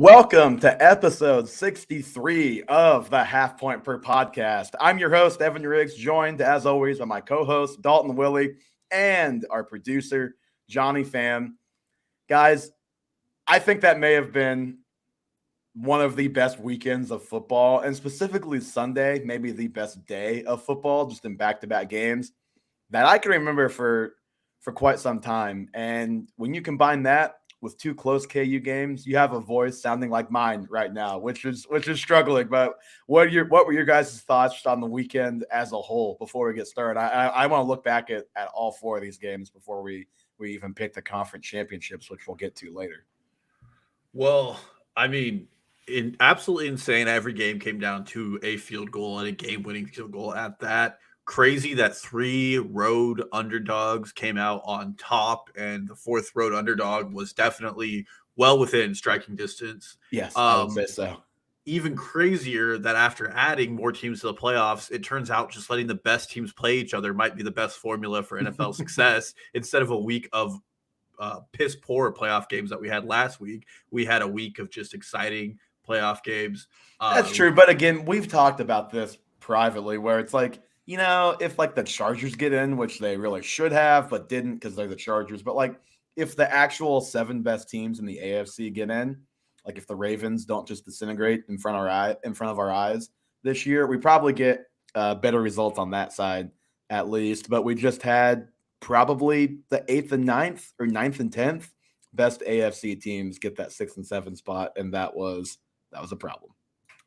Welcome to episode 63 of the Half Point Per podcast. I'm your host, Evan Riggs, joined as always by my co-host, Dalton Willie, and our producer, Johnny Pham. Guys, I think that may have been one of the best weekends of football, and specifically Sunday, maybe the best day of football, just in back-to-back games that I can remember for quite some time. And when you combine that with two close KU games, you have a voice sounding like mine right now, which is struggling. But what were your guys' thoughts on the weekend as a whole before we get started? I want to look back at all four of these games before we even pick the conference championships, which we'll get to later. Well, I mean, absolutely insane. Every game came down to a field goal and a game-winning field goal at that. Crazy that three road underdogs came out on top, and the fourth road underdog was definitely well within striking distance. Yes, I would say so. Even crazier that after adding more teams to the playoffs, it turns out just letting the best teams play each other might be the best formula for NFL success. Instead of a week of piss poor playoff games that we had last week, we had a week of just exciting playoff games. That's true. But again, we've talked about this privately where it's like, you know, if like the Chargers get in, which they really should have, but didn't because they're the Chargers. But like if the actual seven best teams in the AFC get in, like if the Ravens don't just disintegrate in front of our eyes this year, we probably get better results on that side at least. But we just had probably the 8th and 9th or 9th and 10th best AFC teams get that 6 and 7 spot, and that was a problem.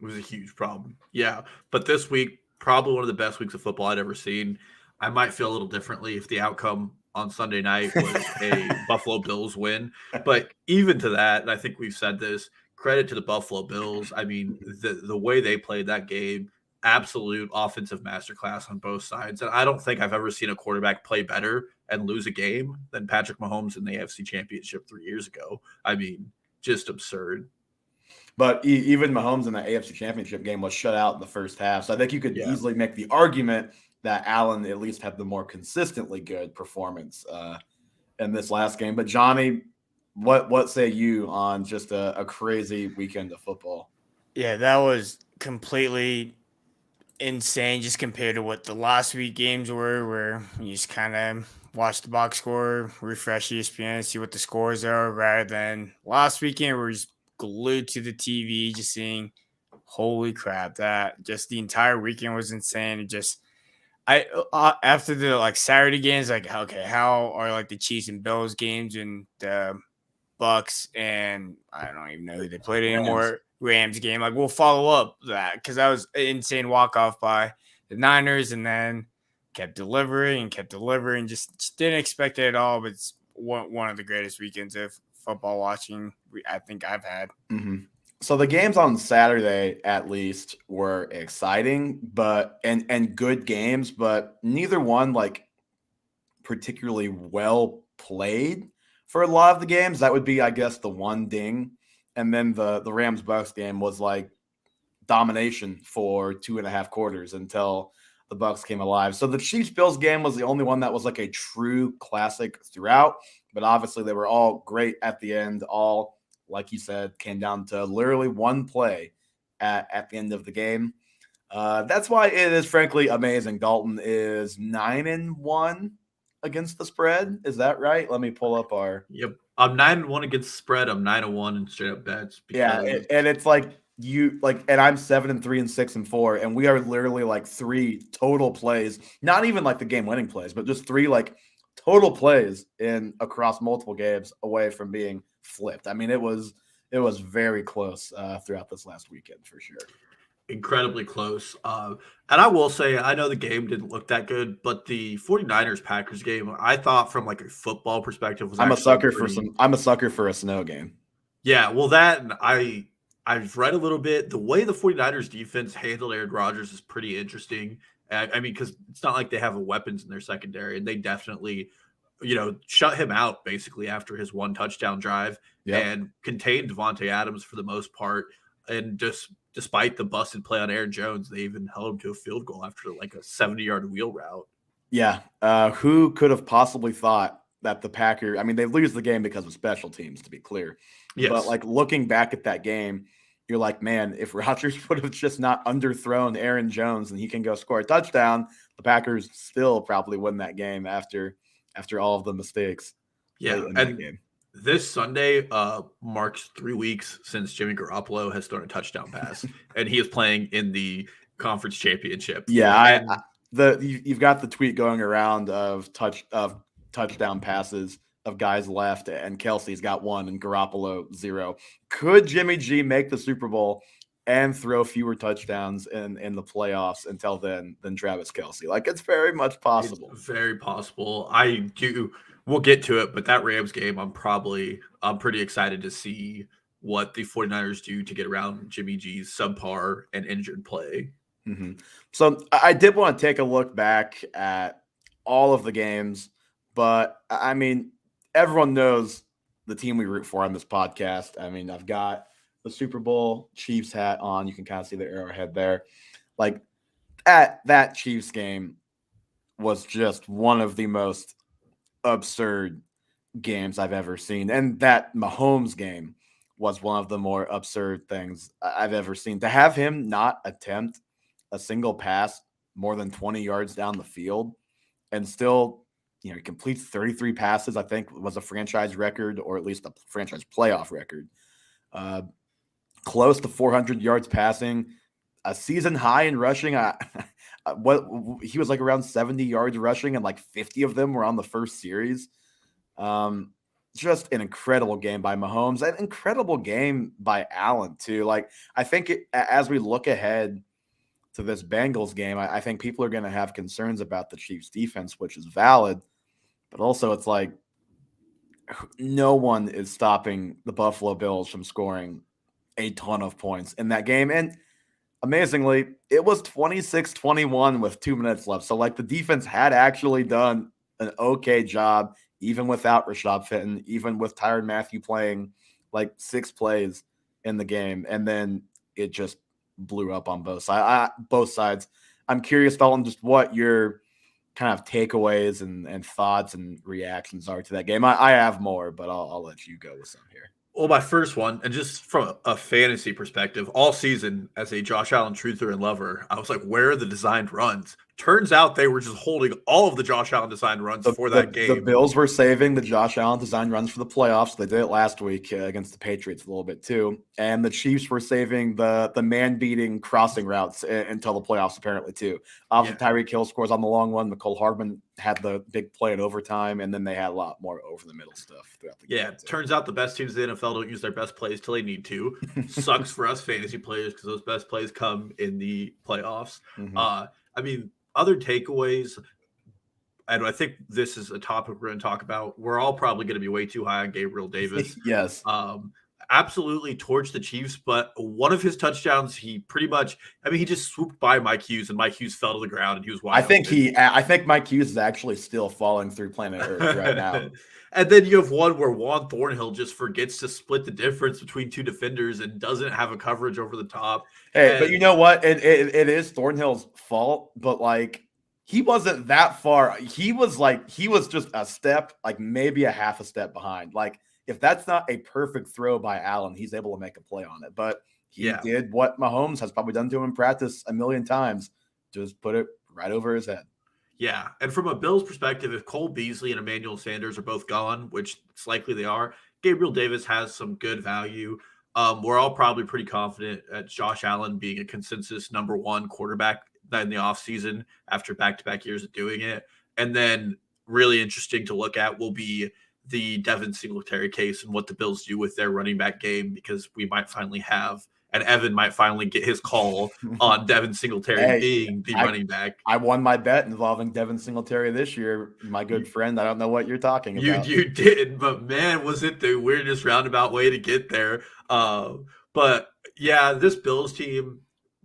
It was a huge problem. Yeah, but this week, probably one of the best weeks of football I'd ever seen. I might feel a little differently if the outcome on Sunday night was a Buffalo Bills win. But even to that, and I think we've said this, credit to the Buffalo Bills. I mean, the way they played that game, absolute offensive masterclass on both sides. And I don't think I've ever seen a quarterback play better and lose a game than Patrick Mahomes in the AFC Championship 3 years ago. I mean, just absurd. But even Mahomes in the AFC Championship game was shut out in the first half. So I think you could easily make the argument that Allen at least had the more consistently good performance in this last game. But Johnny, what say you on just a crazy weekend of football? Yeah, that was completely insane just compared to what the last week games were, where you just kind of watch the box score, refresh ESPN, see what the scores are, rather than last weekend where we're just glued to the TV, just seeing, holy crap, that just the entire weekend was insane. It just, after the like Saturday games, like, okay, how are like the Chiefs and Bills games and the Bucks and I don't even know who they played anymore. Rams game. Like, we'll follow up that because that was an insane walk off by the Niners, and then kept delivering. Just didn't expect it at all. But it's one of the greatest weekends of football watching I think I've had. Mm-hmm. So the games on Saturday, at least, were exciting, but and good games, but neither one like particularly well played for a lot of the games. That would be, I guess, the one ding. And then the Rams Bucks game was like domination for 2.5 quarters until the Bucks came alive. So the Chiefs Bills game was the only one that was like a true classic throughout. But obviously they were all great at the end. All, like you said, came down to literally one play at the end of the game. That's why it is frankly amazing. Dalton is 9-1 against the spread. Is that right? Let me pull up our. Yep. I'm 9-1 against the spread. I'm 9-1 in straight up bets. Yeah, and it's like and I'm 7-3 and 6-4, and we are literally like 3 total plays, not even like the game-winning plays, but just 3 like total plays in across multiple games away from being flipped. I mean, it was very close throughout this last weekend for sure. Incredibly close. And I will say, I know the game didn't look that good, but the 49ers-Packers game, I thought from like a football perspective was I'm a sucker for a snow game. Yeah, well, that and I've read a little bit. The way the 49ers defense handled Aaron Rodgers is pretty interesting. I mean, because it's not like they have weapons in their secondary, and they definitely, shut him out basically after his one touchdown drive and contained Devontae Adams for the most part. And just despite the busted play on Aaron Jones, they even held him to a field goal after like a 70-yard wheel route. Yeah. Who could have possibly thought that the Packers, I mean, they lose the game because of special teams, to be clear. Yes. But like looking back at that game, you're like, man, if Rodgers would have just not underthrown Aaron Jones and he can go score a touchdown, the Packers still probably win that game after all of the mistakes. Yeah, in that game. This Sunday marks 3 weeks since Jimmy Garoppolo has thrown a touchdown pass, and he is playing in the conference championship. Yeah, you've got the tweet going around of touchdown passes of guys left, and Kelsey's got 1 and Garoppolo 0. Could Jimmy G make the Super Bowl and throw fewer touchdowns in the playoffs until then than Travis Kelce? Like, it's very much possible. It's very possible. We'll get to it, but that Rams game, I'm pretty excited to see what the 49ers do to get around Jimmy G's subpar and injured play. Mm-hmm. So I did want to take a look back at all of the games, but I mean, everyone knows the team we root for on this podcast. I mean, I've got the Super Bowl Chiefs hat on. You can kind of see the arrowhead there. Like, that Chiefs game was just one of the most absurd games I've ever seen. And that Mahomes game was one of the more absurd things I've ever seen. To have him not attempt a single pass more than 20 yards down the field and still, he completes 33 passes, I think was a franchise record, or at least a franchise playoff record. Close to 400 yards passing, a season high in rushing. He was like around 70 yards rushing, and like 50 of them were on the first series. Just an incredible game by Mahomes, an incredible game by Allen too. Like, I think as we look ahead to this Bengals game, I think people are going to have concerns about the Chiefs defense, which is valid, but also it's like no one is stopping the Buffalo Bills from scoring a ton of points in that game. And amazingly, it was 26-21 with 2 minutes left. So like the defense had actually done an okay job, even without Rashad Fenton, even with Tyrann Mathieu playing like 6 plays in the game. And then it just blew up on both sides. I'm curious, Dalton, just what your kind of takeaways and thoughts and reactions are to that game. I have more, but I'll let you go with some here. Well, my first one, and just from a fantasy perspective, all season as a Josh Allen truther and lover, I was like, where are the designed runs? Turns out they were just holding all of the Josh Allen designed runs for that game. The Bills were saving the Josh Allen designed runs for the playoffs. They did it last week against the Patriots a little bit too. And the Chiefs were saving the man-beating crossing routes until the playoffs apparently too. Obviously, Tyreek Hill scores on the long one. Mecole Hardman had the big play in overtime, and then they had a lot more over-the-middle stuff throughout the game. Yeah, turns out the best teams in the NFL don't use their best plays till they need to. Sucks for us fantasy players because those best plays come in the playoffs. Mm-hmm. I mean, other takeaways, and I think this is a topic we're going to talk about. We're all probably going to be way too high on Gabriel Davis. Yes. Absolutely torched the Chiefs, but one of his touchdowns, he just swooped by Mike Hughes, and Mike Hughes fell to the ground, and he was wide open. I think Mike Hughes is actually still falling through planet Earth right now. And then you have one where Juan Thornhill just forgets to split the difference between 2 defenders and doesn't have a coverage over the top. Hey, but you know what? It is Thornhill's fault, but like he wasn't that far. He was just a step, like maybe a half a step behind. Like if that's not a perfect throw by Allen, he's able to make a play on it. But he did what Mahomes has probably done to him in practice a million times, just put it right over his head. Yeah, and from a Bills perspective, if Cole Beasley and Emmanuel Sanders are both gone, which it's likely they are, Gabriel Davis has some good value. We're all probably pretty confident at Josh Allen being a consensus number 1 quarterback in the offseason after back-to-back years of doing it. And then really interesting to look at will be the Devin Singletary case and what the Bills do with their running back game, because we might finally have – and Evan might finally get his call on Devin Singletary being the running back. I won my bet involving Devin Singletary this year, my good friend. I don't know what you're talking about. You did, but man, was it the weirdest roundabout way to get there. But yeah, this Bills team,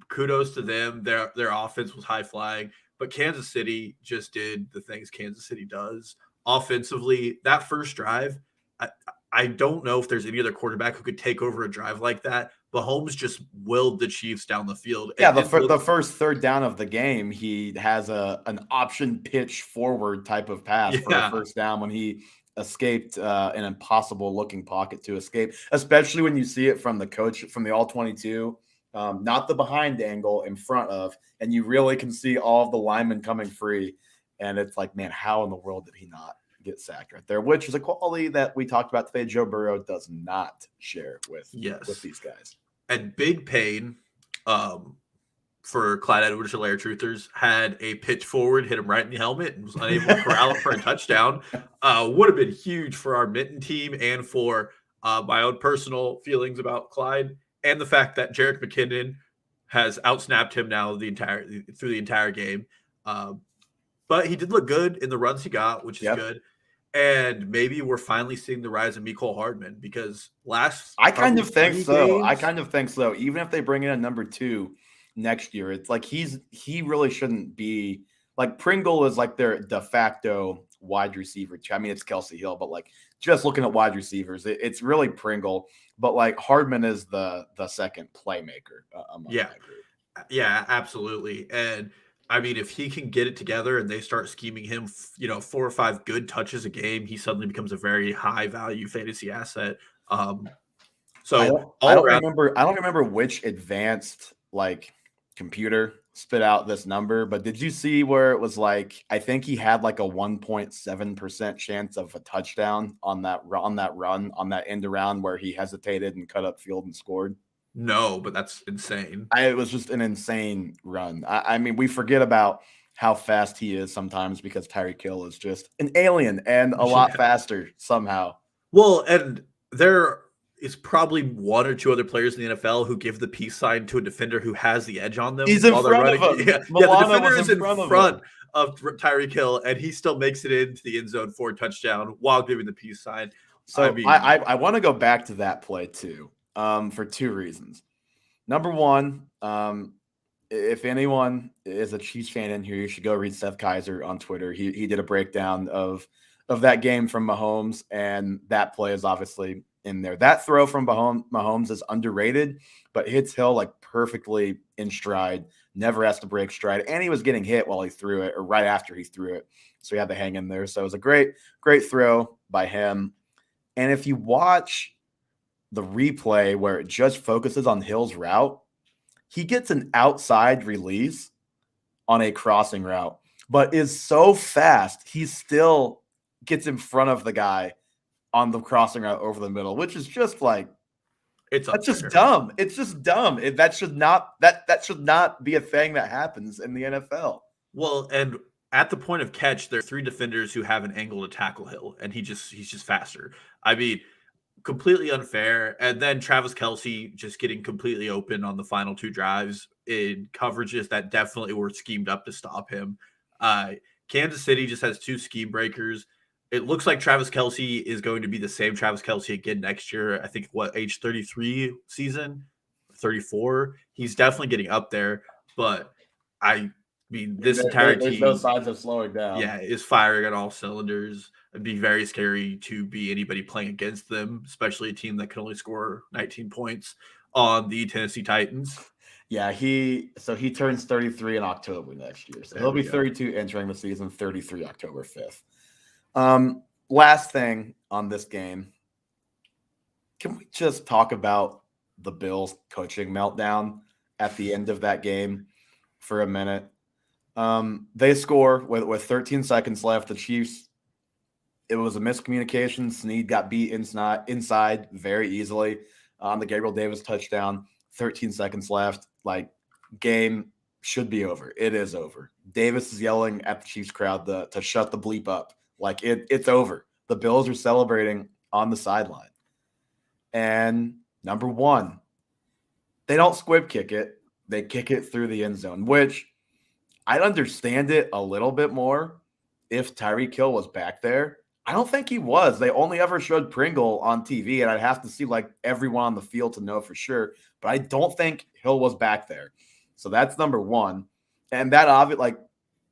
kudos to them. Their offense was high flying, but Kansas City just did the things Kansas City does offensively. That first drive, I don't know if there's any other quarterback who could take over a drive like that. Mahomes just willed the Chiefs down the field. Yeah, the first third down of the game, he has an option pitch forward type of pass for a first down when he escaped an impossible looking pocket to escape, especially when you see it from the coach from the all 22, not the behind angle in front of, and you really can see all of the linemen coming free. And it's like, man, how in the world did he not get sacked right there? Which is a quality that we talked about today. Joe Burrow does not share with these guys. And big pain for Clyde Edwards-Helaire Truthers had a pitch forward, hit him right in the helmet, and was unable to corral it for a touchdown. Would have been huge for our Mitten team and for my own personal feelings about Clyde, and the fact that Jerick McKinnon has outsnapped him now through the entire game. But he did look good in the runs he got, which is good. And maybe we're finally seeing the rise of Mecole Hardman, because I kind of think so. Even if they bring in a number 2 next year, it's like he really shouldn't be like Pringle is like their de facto wide receiver. I mean, it's Kelsey Hill, but like just looking at wide receivers, it's really Pringle. But like Hardman is the second playmaker among that group. Yeah, absolutely. And I mean, if he can get it together and they start scheming him, 4 or 5 good touches a game, he suddenly becomes a very high value fantasy asset. So I don't remember which advanced like computer spit out this number, but did you see where it was like, I think he had like a 1.7% chance of a touchdown on that end around where he hesitated and cut up field and scored? No, but that's insane. It was just an insane run. I mean, we forget about how fast he is sometimes because Tyreek Hill is just an alien and a lot faster somehow. Well, and there is probably 1 or 2 other players in the NFL who give the peace sign to a defender who has the edge on them. He's in front of him. Yeah, the defender is in front of Tyreek Hill, and he still makes it into the end zone for a touchdown while giving the peace sign. So I want to go back to that play too. For 2 reasons. Number 1, if anyone is a Chiefs fan in here, you should go read Seth Kaiser on Twitter. He did a breakdown of that game from Mahomes, and that play is obviously in there. That throw from Mahomes is underrated, but hits Hill like perfectly in stride, never has to break stride, and he was getting hit while he threw it or right after he threw it, so he had to hang in there. So it was a great throw by him. And if you watch the replay where it just focuses on Hill's route, he gets an outside release on a crossing route, but is so fast, he still gets in front of the guy on the crossing route over the middle, which is just like, that's just dumb. It's just dumb. That should not be a thing that happens in the NFL. Well, and at the point of catch, there are 3 defenders who have an angle to tackle Hill, and he's just faster. I mean, completely unfair. And then Travis Kelce just getting completely open on the final 2 drives in coverages that definitely were schemed up to stop him. Kansas City just has 2 scheme breakers. It looks like Travis Kelce is going to be the same Travis Kelce again next year. I think age 33 season, 34. He's definitely getting up there, but I mean, this entire team, there's no signs of slowing down. Yeah, is firing on all cylinders. It'd be very scary to be anybody playing against them, especially a team that can only score 19 points on the Tennessee Titans. Yeah, he turns 33 in October next year. So he'll be 32 entering the season, 33 October 5th. Last thing on this game. Can we just talk about the Bills coaching meltdown at the end of that game for a minute? They score with 13 seconds left. The Chiefs, it was a miscommunication. Snead got beat inside very easily on the Gabriel Davis touchdown. 13 seconds left. Like, game should be over. It is over. Davis is yelling at the Chiefs crowd to shut the bleep up. Like, it's over. The Bills are celebrating on the sideline. And number 1, they don't squib kick it. They kick it through the end zone, which I'd understand it a little bit more if Tyreek Hill was back there. I don't think he was. They only ever showed Pringle on TV, and I'd have to see like everyone on the field to know for sure. But I don't think Hill was back there. So that's number 1. And that obviously, like,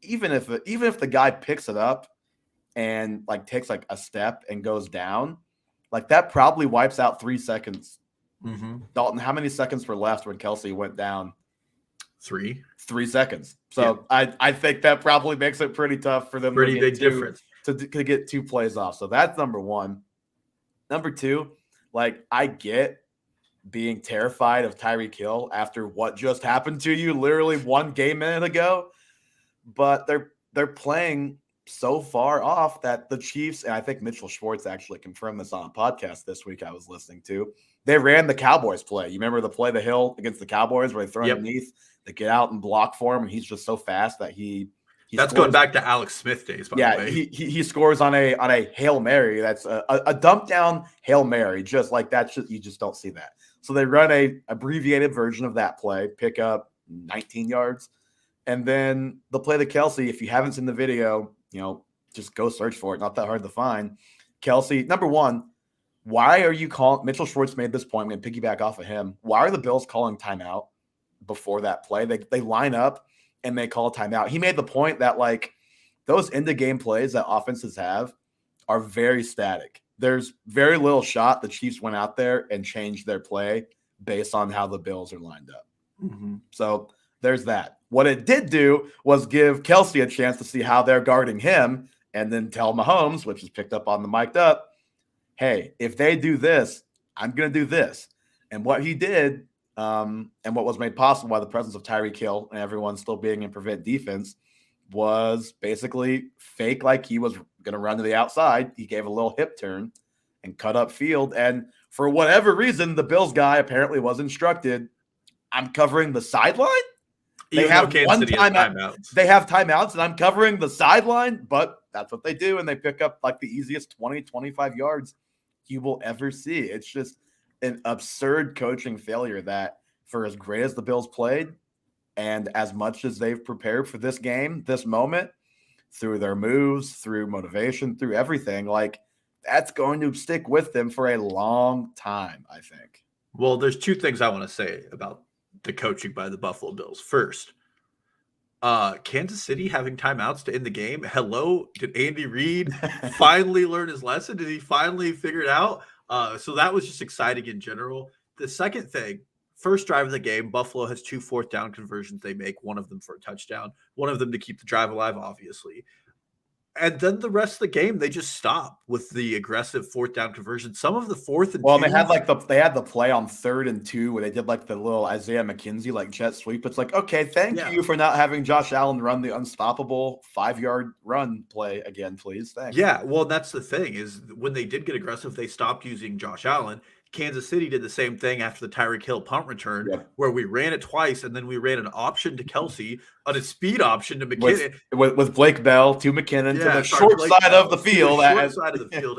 even if the guy picks it up and like takes like a step and goes down, like that probably wipes out 3 seconds. Mm-hmm. Dalton, how many seconds were left when Kelce went down? 3 seconds. So yeah. I think that probably makes it pretty tough for them. Pretty big difference. to get 2 plays off. So that's number one. Number two, like, I get being terrified of Tyreek Hill after what just happened to you literally 1 game minute ago, but they're playing so far off that the Chiefs, and I think Mitchell Schwartz actually confirmed this on a podcast this week I was listening to, they ran the Cowboys play. You remember the play the Hill against the Cowboys where they throw underneath, they get out and block for him, and he's just so fast that he that's scores. Going back to Alex Smith days, by the way. He scores on a Hail Mary. That's a dump down Hail Mary, just like that. You just don't see that. So they run a abbreviated version of that play, pick up 19 yards, and then the play to Kelce. If you haven't seen the video, just go search for it. Not that hard to find. Kelce, number one, why are you calling? Mitchell Schwartz made this point. I'm going to piggyback off of him. Why are the Bills calling timeout before that play? They line up and they call timeout. He made the point that, like, those end-of-game plays that offenses have are very static. There's very little shot the Chiefs went out there and changed their play based on how the Bills are lined up. Mm-hmm. So there's that. What it did do was give Kelce a chance to see how they're guarding him and then tell Mahomes, which is picked up on the mic'd up, hey, if they do this, I'm going to do this. And what he did, and what was made possible by the presence of Tyreek Hill and everyone still being in prevent defense, was basically fake like he was going to run to the outside. He gave a little hip turn and cut up field. And for whatever reason, the Bills guy apparently was instructed, I'm covering the sideline. They have one timeout. They have timeouts, and I'm covering the sideline, but that's what they do, and they pick up like the easiest 20, 25 yards you will ever see. It's just an absurd coaching failure that, for as great as the Bills played and as much as they've prepared for this game, this moment, through their moves, through motivation, through everything, like, that's going to stick with them for a long time, I think. Well, there's 2 things I want to say about the coaching by the Buffalo Bills. First, Kansas City having timeouts to end the game. Hello, did Andy Reid finally learn his lesson? Did he finally figure it out? So that was just exciting in general. The second thing, first drive of the game, Buffalo has 2 fourth down conversions they make, one of them for a touchdown, one of them to keep the drive alive, obviously. And then the rest of the game, they just stop with the aggressive fourth down conversion. Some of the fourth and they had the play on 3rd and 2 where they did like the little Isaiah McKenzie like jet sweep. It's like, okay, thank you for not having Josh Allen run the unstoppable 5-yard run play again, please. Thanks. Yeah, well, that's the thing is when they did get aggressive, they stopped using Josh Allen. Kansas City did the same thing after the Tyreek Hill punt return, where we ran it twice, and then we ran an option to Kelce, on a speed option to McKinnon. With Blake Bell to McKinnon to the short side of the field.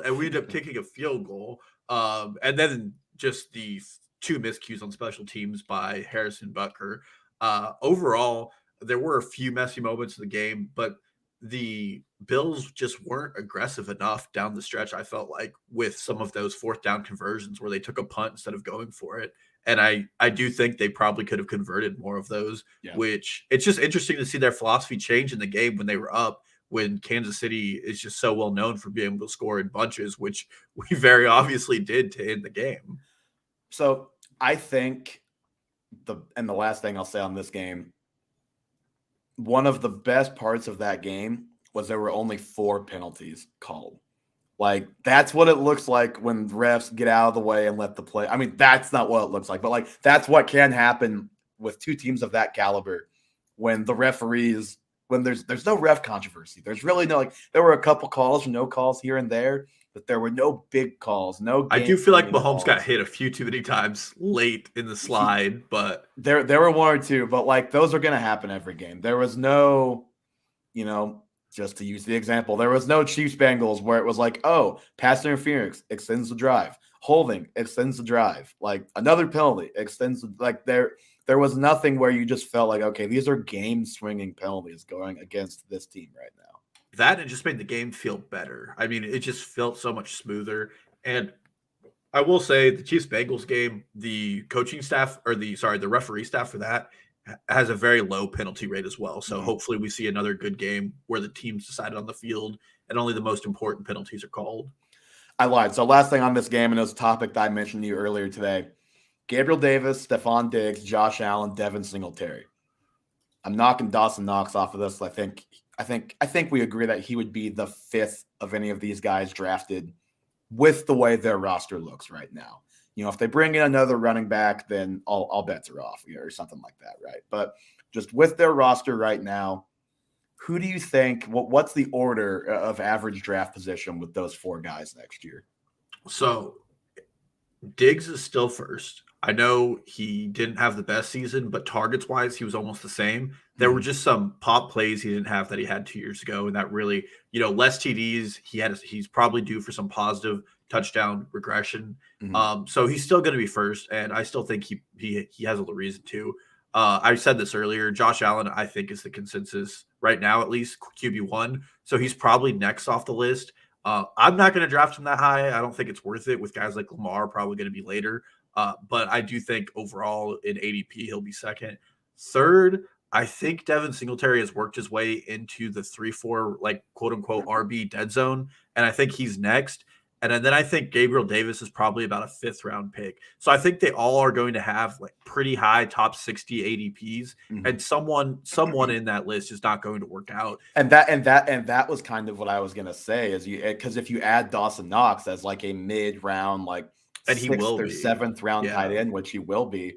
And we ended up kicking a field goal. And then just the 2 miscues on special teams by Harrison Butker. Overall, there were a few messy moments in the game, but the Bills just weren't aggressive enough down the stretch, I felt like, with some of those fourth down conversions where they took a punt instead of going for it. And I do think they probably could have converted more of those, which it's just interesting to see their philosophy change in the game when they were up, when Kansas City is just so well known for being able to score in bunches, which we very obviously did to end the game. So I think the last thing I'll say on this game, one of the best parts of that game was there were only 4 penalties called. Like, that's what it looks like when refs get out of the way and let the play. I mean, that's not what it looks like, but like, that's what can happen with 2 teams of that caliber when the referees, when there's no ref controversy. There's really no, like, there were a couple calls, no calls here and there, but there were no big calls. I do feel like Mahomes got hit a few too many times late in the slide, but there were 1 or 2, but like, those are going to happen every game. There was no, just to use the example, there was no Chiefs Bengals where it was like, oh, pass interference extends the drive, holding extends the drive, like another penalty extends like there was nothing where you just felt like, okay, these are game swinging penalties going against this team right now. That and just made the game feel better. I mean, it just felt so much smoother. And I will say the Chiefs Bengals game, the coaching staff the referee staff for that has a very low penalty rate as well. So hopefully we see another good game where the teams decided on the field and only the most important penalties are called. I lied. So last thing on this game, and it was a topic that I mentioned to you earlier today, Gabriel Davis, Stephon Diggs, Josh Allen, Devin Singletary. I'm knocking Dawson Knox off of this. I think I think we agree that he would be the fifth of any of these guys drafted with the way their roster looks right now. If they bring in another running back, then all bets are off, or something like that, right? But just with their roster right now, who do you think? What's the order of average draft position with those four guys next year? So Diggs is still first. I know he didn't have the best season, but targets wise, he was almost the same. There were just some pop plays he didn't have that he had 2 years ago, and that really, less TDs. He's probably due for some positive touchdown regression. So he's still going to be first, and I still think he has a reason to. I said this earlier. Josh Allen, I think, is the consensus right now, at least QB1. So he's probably next off the list. I'm not going to draft him that high. I don't think it's worth it with guys like Lamar probably going to be later. But I do think overall in ADP, he'll be second. Third, I think Devin Singletary has worked his way into the 3-4, like quote unquote RB dead zone. And I think he's next. And then I think Gabriel Davis is probably about a 5th round pick. So I think they all are going to have like pretty high top 60 ADPs, and someone in that list is not going to work out. And that was kind of what I was gonna say because if you add Dawson Knox as like a mid round, like and he will be 7th round tight end, which he will be,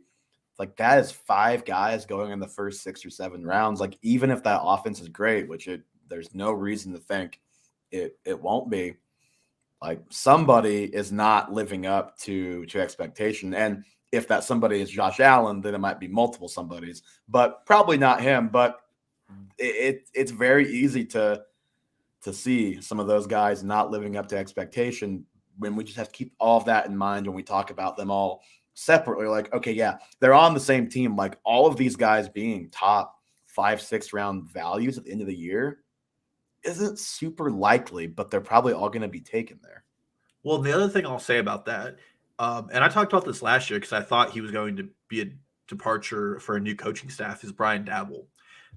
like that is 5 guys going in the first 6 or 7 rounds. Like even if that offense is great, which there's no reason to think it won't be. Like somebody is not living up to expectation. And if that somebody is Josh Allen, then it might be multiple somebodies, but probably not him. But it's very easy to see some of those guys not living up to expectation when we just have to keep all of that in mind when we talk about them all separately. Like, okay, yeah, they're on the same team. Like all of these guys being top 5-6 round values at the end of the year isn't super likely, but they're probably all going to be taken there. Well, the other thing I'll say about that, and I talked about this last year because I thought he was going to be a departure for a new coaching staff, is Brian Daboll.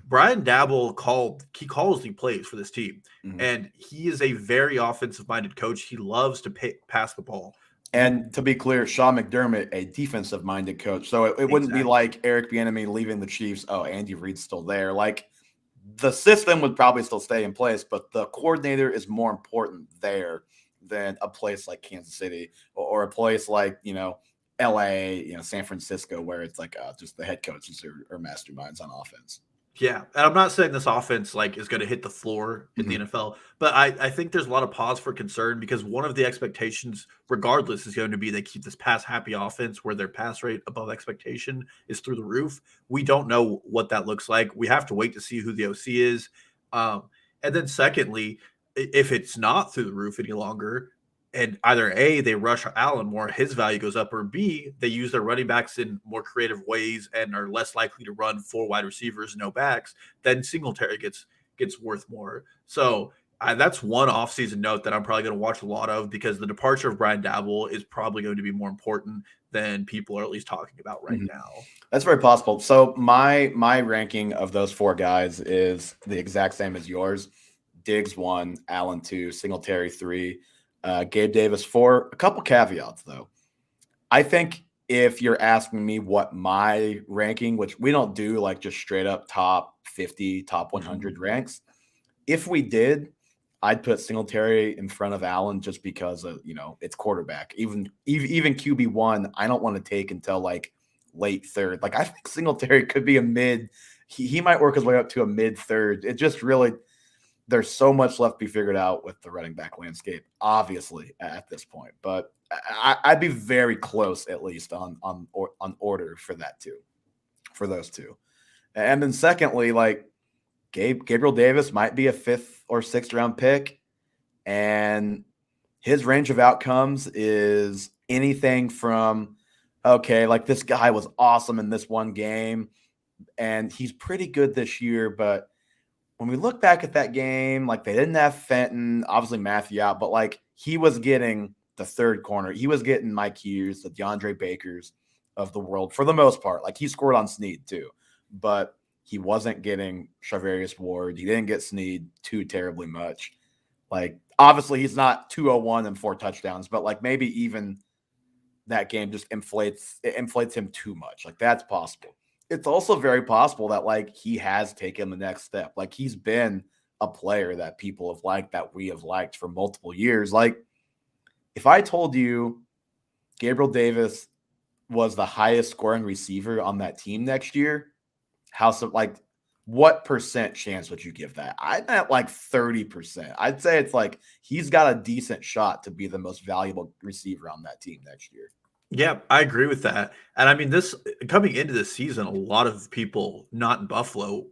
Brian Daboll calls the plays for this team, and he is a very offensive-minded coach. He loves to pass the ball. And to be clear, Sean McDermott, a defensive-minded coach. So it wouldn't be like Eric Bieniemy leaving the Chiefs. Oh, Andy Reid's still there. Like, the system would probably still stay in place, but the coordinator is more important there than a place like Kansas City or a place like, LA, San Francisco, where it's like just the head coaches or masterminds on offense. Yeah. And I'm not saying this offense is going to hit the floor in the NFL, but I think there's a lot of pause for concern because one of the expectations, regardless, is going to be they keep this pass happy offense where their pass rate above expectation is through the roof. We don't know what that looks like. We have to wait to see who the OC is. And then secondly, if it's not through the roof any longer, and either A, they rush Allen more, his value goes up, or B, they use their running backs in more creative ways and are less likely to run 4 wide receivers, no backs, then Singletary gets worth more. So that's one offseason note that I'm probably going to watch a lot of because the departure of Brian Daboll is probably going to be more important than people are at least talking about right now. That's very possible. So my ranking of those 4 guys is the exact same as yours. Diggs 1, Allen 2, Singletary 3, Gabe Davis 4. A couple caveats, though. I think if you're asking me what my ranking, which we don't do like just straight up top 50, top 100 ranks, if we did, I'd put Singletary in front of Allen just because of, it's quarterback. Even QB1, I don't want to take until like late third. Like I think Singletary could be a mid. He might work his way up to a mid third. It just really, there's so much left to be figured out with the running back landscape, obviously, at this point. But I'd be very close, at least, on order for that too, for those 2. And then secondly, like Gabriel Davis might be a 5th or 6th round pick, and his range of outcomes is anything from, okay, like this guy was awesome in this one game, and he's pretty good this year, but when we look back at that game, like they didn't have Fenton, obviously Matthew out, but like he was getting the third corner. He was getting Mike Hughes, the DeAndre Bakers of the world for the most part. Like he scored on Snead too, but he wasn't getting Charvarius Ward. He didn't get Snead too terribly much. Like obviously he's not 201 and 4 touchdowns, but like maybe even that game just inflates him too much. Like that's possible. It's also very possible that like he has taken the next step. Like he's been a player that people have liked, that we have liked for multiple years. Like, if I told you Gabriel Davis was the highest scoring receiver on that team next year, what percent chance would you give that? I'm at like 30%. I'd say it's like he's got a decent shot to be the most valuable receiver on that team next year. Yeah, I agree with that. And I mean, this coming into this season, a lot of people not in Buffalo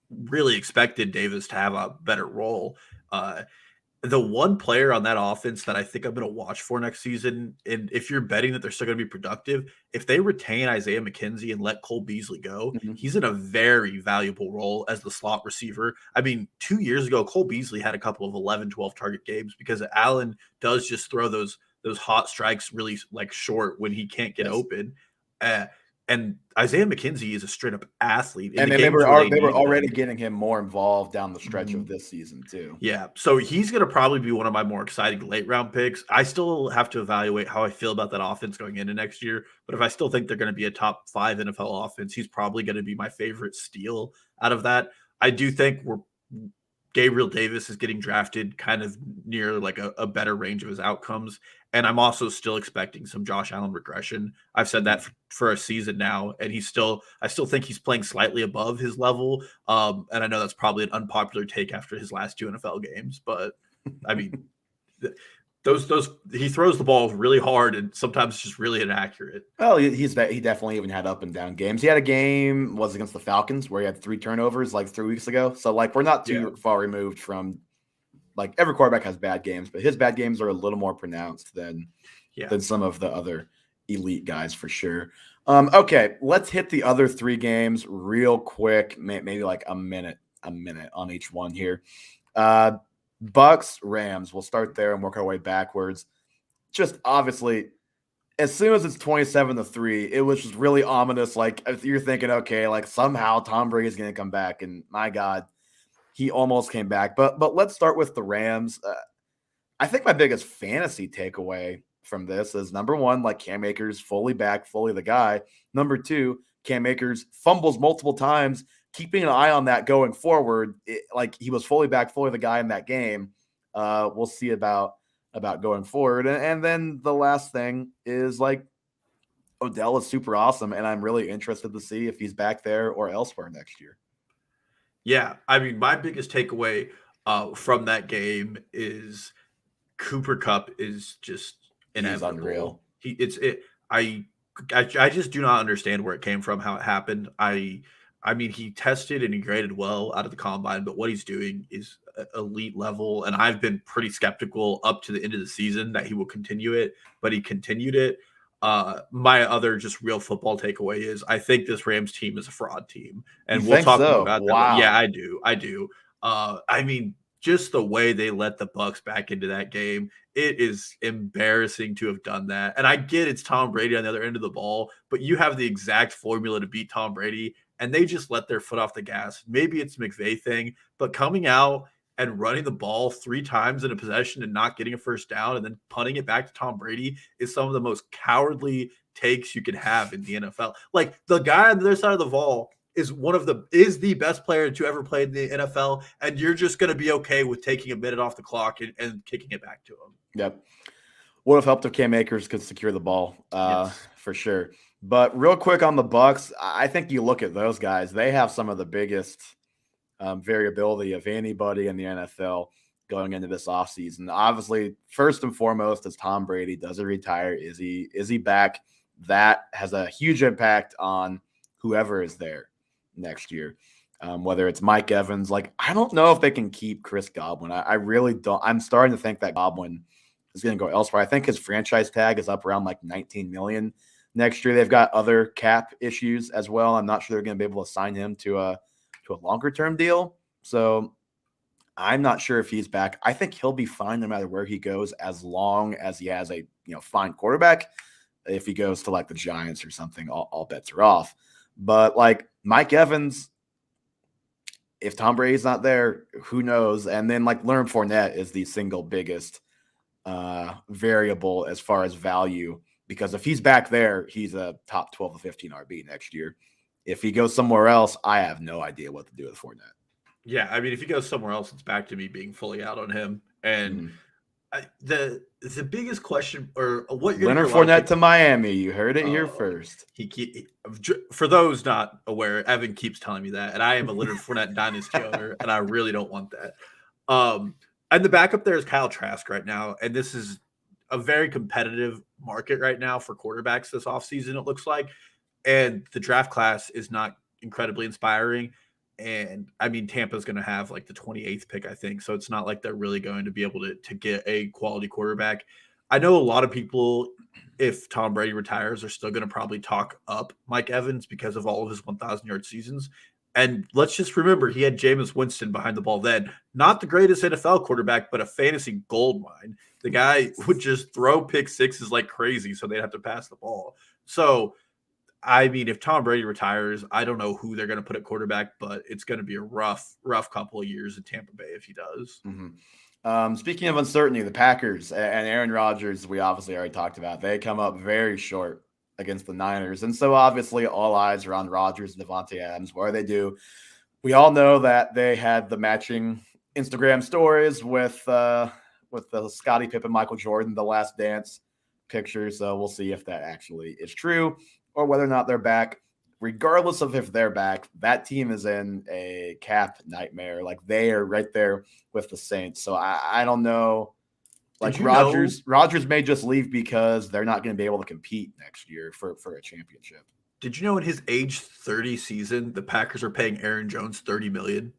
really expected Davis to have a better role. The one player on that offense that I think I'm going to watch for next season, and if you're betting that they're still going to be productive, if they retain Isaiah McKenzie and let Cole Beasley go, he's in a very valuable role as the slot receiver. I mean, 2 years ago, Cole Beasley had a couple of 11, 12 target games because Allen does just throw those hot strikes really like short when he can't get open. And Isaiah McKenzie is a straight up athlete. And they were already getting him more involved down the stretch of this season too. Yeah. So he's going to probably be one of my more exciting late round picks. I still have to evaluate how I feel about that offense going into next year. But if I still think they're going to be a top 5 NFL offense, he's probably going to be my favorite steal out of that. I do think Gabriel Davis is getting drafted kind of near like a better range of his outcomes. And I'm also still expecting some Josh Allen regression. I've said that for a season now, and I still think he's playing slightly above his level. And I know that's probably an unpopular take after his last 2 NFL games, but I mean, he throws the ball really hard and sometimes just really inaccurate. Well, he definitely even had up and down games. He had a game against the Falcons where he had 3 turnovers like 3 weeks ago. So like we're not too far removed from. Like every quarterback has bad games, but his bad games are a little more pronounced than some of the other elite guys for sure. Okay, let's hit the other 3 games real quick, maybe like a minute on each one here. Bucks, Rams. We'll start there and work our way backwards. Just obviously, as soon as it's 27-3, it was just really ominous. Like if you're thinking, okay, like somehow Tom Brady's going to come back, and my God. He almost came back, but let's start with the Rams. I think my biggest fantasy takeaway from this is number 1, like Cam Akers fully back, fully the guy. Number 2, Cam Akers fumbles multiple times, keeping an eye on that going forward. Like he was fully back, fully the guy in that game. We'll see about going forward. And then the last thing is like Odell is super awesome, and I'm really interested to see if he's back there or elsewhere next year. Yeah, I mean, my biggest takeaway from that game is Cooper Kupp is just inevitable. He's unreal. I just do not understand where it came from, how it happened. I mean, he tested and he graded well out of the combine, but what he's doing is elite level, and I've been pretty skeptical up to the end of the season that he will continue it, but he continued it. My other just real football takeaway is I think this Rams team is a fraud team, and we'll talk more about that. Yeah, I do. I mean, just the way they let the Bucks back into that game, it is embarrassing to have done that. And I get it's Tom Brady on the other end of the ball, but you have the exact formula to beat Tom Brady, and they just let their foot off the gas. Maybe it's McVay thing, but coming out and running the ball 3 times in a possession and not getting a first down and then punting it back to Tom Brady is some of the most cowardly takes you can have in the NFL. Like the guy on the other side of the ball is the best player to ever play in the NFL, and you're just going to be okay with taking a minute off the clock and kicking it back to him. Yep. Would have helped if Cam Akers could secure the ball for sure. But real quick on the Bucks, I think you look at those guys, they have some of the biggest variability of anybody in the NFL going into this offseason. Obviously, first and foremost is Tom Brady. Does he retire? Is he back? That has a huge impact on whoever is there next year. Whether it's Mike Evans, like I don't know if they can keep Chris Godwin. I really don't. I'm starting to think that Godwin is going to go elsewhere. I think his franchise tag is up around like $19 million next year. They've got other cap issues as well. I'm not sure they're going to be able to sign him to a longer term deal. So I'm not sure if he's back. I think he'll be fine no matter where he goes, as long as he has a fine quarterback. If he goes to like the Giants or something, all bets are off. But like Mike Evans, if Tom Brady's not there, who knows? And then like Leonard Fournette is the single biggest variable as far as value, because if he's back there, he's a top 12 to 15 RB next year. If he goes somewhere else, I have no idea what to do with Fournette. Yeah, I mean, if he goes somewhere else, it's back to me being fully out on him. And the biggest question, or what you're going to Leonard hear a lot of Fournette people. to Miami. You heard it here Oh, first. For those not aware, Evan keeps telling me that, and I am a Leonard Fournette dynasty owner, and I really don't want that. And the backup there is Kyle Trask right now, and this is a very competitive market right now for quarterbacks this offseason, it looks like. And the draft class is not incredibly inspiring. And I mean, Tampa's going to have like the 28th pick, I think. So it's not like they're really going to be able to get a quality quarterback. I know a lot of people, if Tom Brady retires, are still going to probably talk up Mike Evans because of all of his 1,000-yard seasons. And let's just remember, he had Jameis Winston behind the ball then. Not the greatest NFL quarterback, but a fantasy gold mine. The guy would just throw pick sixes like crazy, so they'd have to pass the ball. So, I mean, if Tom Brady retires, I don't know who they're going to put at quarterback, but it's going to be a rough couple of years in Tampa Bay if he does. Speaking of uncertainty, the Packers and Aaron Rodgers, we obviously already talked about. They come up very short against the Niners. And so obviously all eyes are on Rodgers and Davante Adams. What do they do? We all know that they had the matching Instagram stories with the Scottie Pippen, Michael Jordan, The Last Dance picture. So we'll see if that actually is true or whether or not they're back. Regardless of if they're back, that team is in a cap nightmare. Like they are right there with the Saints. So I don't know. Like Rodgers may just leave because they're not going to be able to compete next year for a championship. Did you know in his age 30 season, the Packers are paying Aaron Jones $30 million?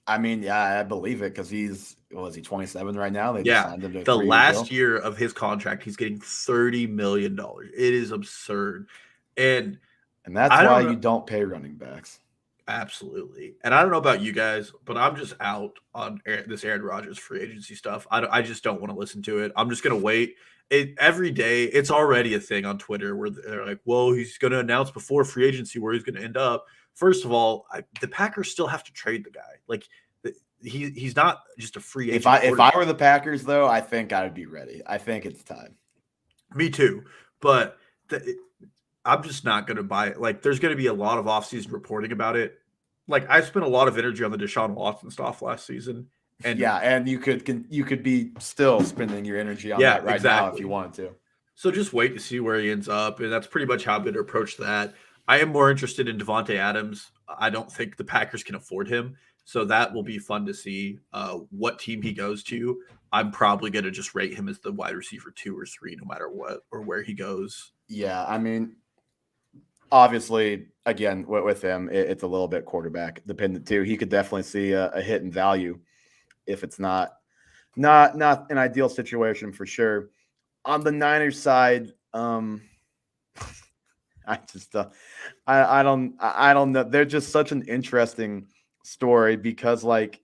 I mean, yeah, I believe it because he's 27 right now? They just signed him to the last year of his contract, he's getting $30 million. It is absurd. And that's why you don't pay running backs. Absolutely. And I don't know about you guys, but I'm just out on this Aaron Rodgers free agency stuff. I just don't want to listen to it. I'm just going to wait. Every day, it's already a thing on Twitter where they're like, well, he's going to announce before free agency where he's going to end up. First of all, the Packers still have to trade the guy. Like, he's not just a free agent. If I were the Packers, though, I think I would be ready. I think it's time. Me too. But I'm just not going to buy it. Like, there's going to be a lot of offseason reporting about it. Like, I spent a lot of energy on the Deshaun Watson stuff last season. And you could be still spending your energy on that right now if you wanted to. So just wait to see where he ends up. And that's pretty much how I'm going to approach that. I am more interested in Davante Adams. I don't think the Packers can afford him. So that will be fun to see what team he goes to. I'm probably going to just rate him as the wide receiver 2 or 3, no matter what or where he goes. Yeah, I mean, obviously, again, with him, it's a little bit quarterback dependent too. He could definitely see a hit in value if it's not an ideal situation for sure. On the Niners side, I just I don't know. They're just such an interesting story because like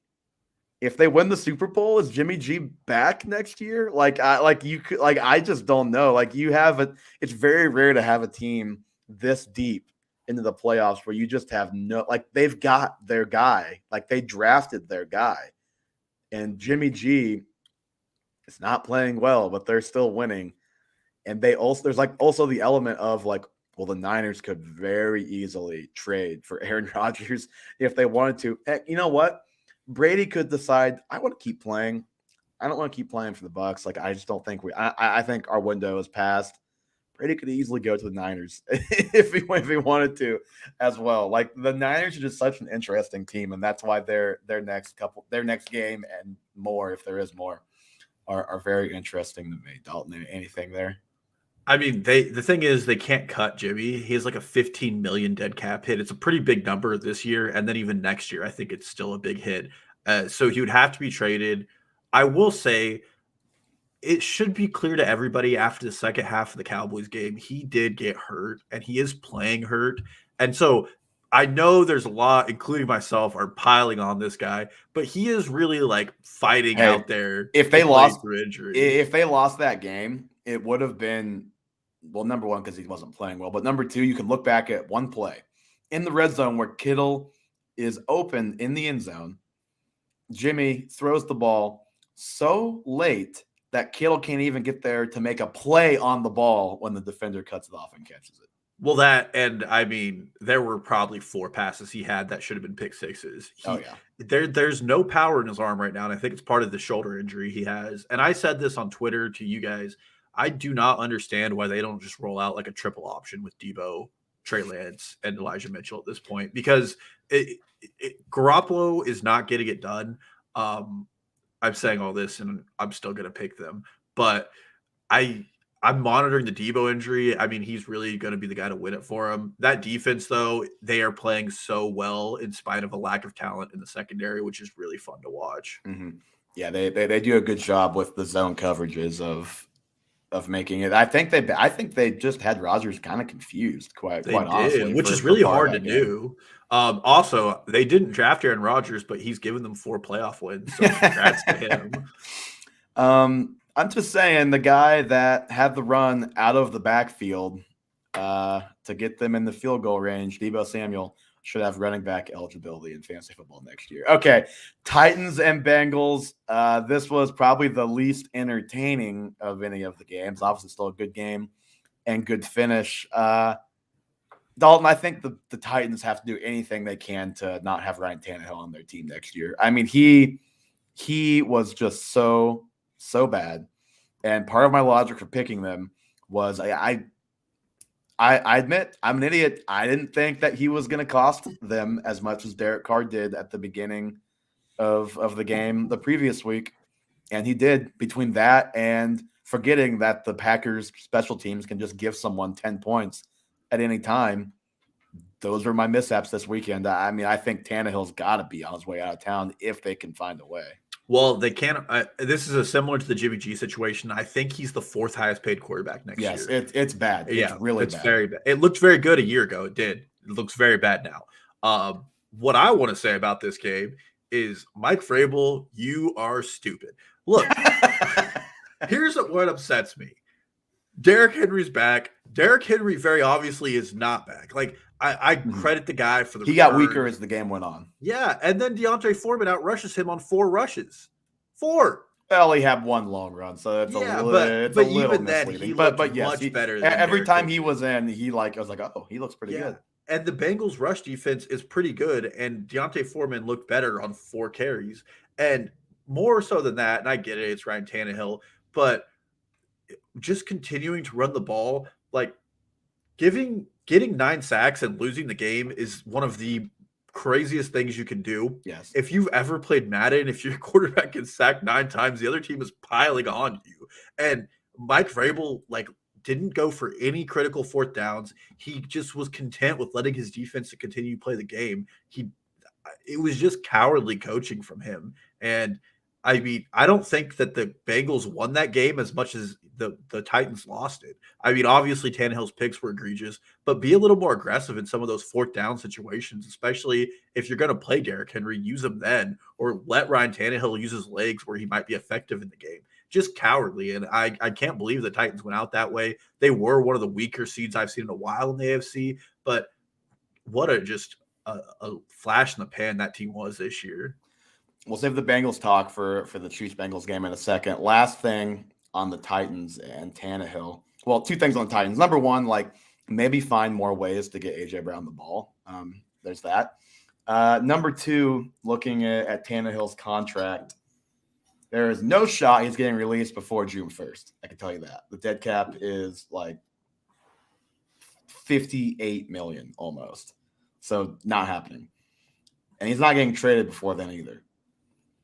if they win the Super Bowl, is Jimmy G back next year? I just don't know. Like it's very rare to have a team this deep into the playoffs where you just have they've got their guy, like they drafted their guy, and Jimmy G is not playing well, but they're still winning. And there's also the element of like, well, the Niners could very easily trade for Aaron Rodgers if they wanted to. And you know what? Brady could decide, I want to keep playing. I don't want to keep playing for the Bucs. Like, I just don't think I think our window is passed. Brady could easily go to the Niners if he wanted to as well. Like the Niners are just such an interesting team, and that's why their next game and more, if there is more, are very interesting to me. Dalton, anything there? I mean, the thing is they can't cut Jimmy. He has like a $15 million dead cap hit. It's a pretty big number this year, and then even next year, I think it's still a big hit. So he would have to be traded. I will say, it should be clear to everybody after the second half of the Cowboys game, he did get hurt, and he is playing hurt. And so I know there's a lot, including myself, are piling on this guy, but he is really like fighting out there. If they lost that game, it would have been, well, number one, because he wasn't playing well, but number two, you can look back at one play in the red zone where Kittle is open in the end zone. Jimmy throws the ball so late that Kittle can't even get there to make a play on the ball when the defender cuts it off and catches it. Well, that, and I mean, there were probably 4 passes he had that should have been pick sixes. Oh yeah. There's no power in his arm right now, and I think it's part of the shoulder injury he has. And I said this on Twitter to you guys. I do not understand why they don't just roll out like a triple option with Debo, Trey Lance, and Elijah Mitchell at this point, because Garoppolo is not getting it done. I'm saying all this, and I'm still going to pick them, but I'm monitoring the Debo injury. I mean, he's really going to be the guy to win it for him. That defense, though, they are playing so well in spite of a lack of talent in the secondary, which is really fun to watch. Mm-hmm. Yeah, they do a good job with the zone coverages of making it. I think they just had Rodgers kind of confused, quite honestly, which is really hard to do. Also, they didn't draft Aaron Rodgers, but he's given them 4 playoff wins. So congrats to him. I'm just saying, the guy that had the run out of the backfield to get them in the field goal range, Deebo Samuel, should have running back eligibility in fantasy football next year. Okay, Titans and Bengals. This was probably the least entertaining of any of the games. Obviously, still a good game and good finish. Dalton, I think the Titans have to do anything they can to not have Ryan Tannehill on their team next year. I mean, he was just so bad. And part of my logic for picking them was I admit I'm an idiot. I didn't think that he was going to cost them as much as Derek Carr did at the beginning of the game the previous week. And he did, between that and forgetting that the Packers special teams can just give someone 10 points at any time. Those were my mishaps this weekend. I mean, I think Tannehill's got to be on his way out of town if they can find a way. Well, they can't. This is similar to the Jimmy G situation. I think he's the 4th highest paid quarterback next year. Yes, it's bad. It's really bad. Very bad. It looked very good a year ago. It did. It looks very bad now. What I want to say about this game is, Mike Vrabel, you are stupid. Look, here's what upsets me. Derrick Henry's back. Derrick Henry very obviously is not back. Like, I credit the guy for the. He got weaker as the game went on. Yeah, and then Deontay Foreman outrushes him on 4 rushes. 4. Well, he had 1 long run, so it's a little even misleading. Then but yes, much better. Than every Derrick time Henry. He was in, I was like, oh, he looks pretty good. And the Bengals' rush defense is pretty good, and Deontay Foreman looked better on 4 carries. And more so than that, and I get it, it's Ryan Tannehill, but just continuing to run the ball, like getting 9 sacks and losing the game is one of the craziest things you can do. Yes. If you've ever played Madden, if your quarterback gets sacked 9 times, the other team is piling on you. And Mike Vrabel, didn't go for any critical 4th downs. He just was content with letting his defense to continue to play the game. It was just cowardly coaching from him. And I mean, I don't think that the Bengals won that game as much as the Titans lost it. I mean, obviously Tannehill's picks were egregious, but be a little more aggressive in some of those 4th down situations, especially if you're going to play Derrick Henry, use him then, or let Ryan Tannehill use his legs where he might be effective in the game. Just cowardly. And I can't believe the Titans went out that way. They were one of the weaker seeds I've seen in a while in the AFC, but what a flash in the pan that team was this year. We'll save the Bengals talk for the Chiefs-Bengals game in a second. Last thing on the Titans and Tannehill. Well, 2 things on the Titans. Number 1, maybe find more ways to get A.J. Brown the ball. There's that. Number 2, looking at Tannehill's contract, there is no shot he's getting released before June 1st. I can tell you that. The dead cap is $58 million almost. So not happening. And he's not getting traded before then either.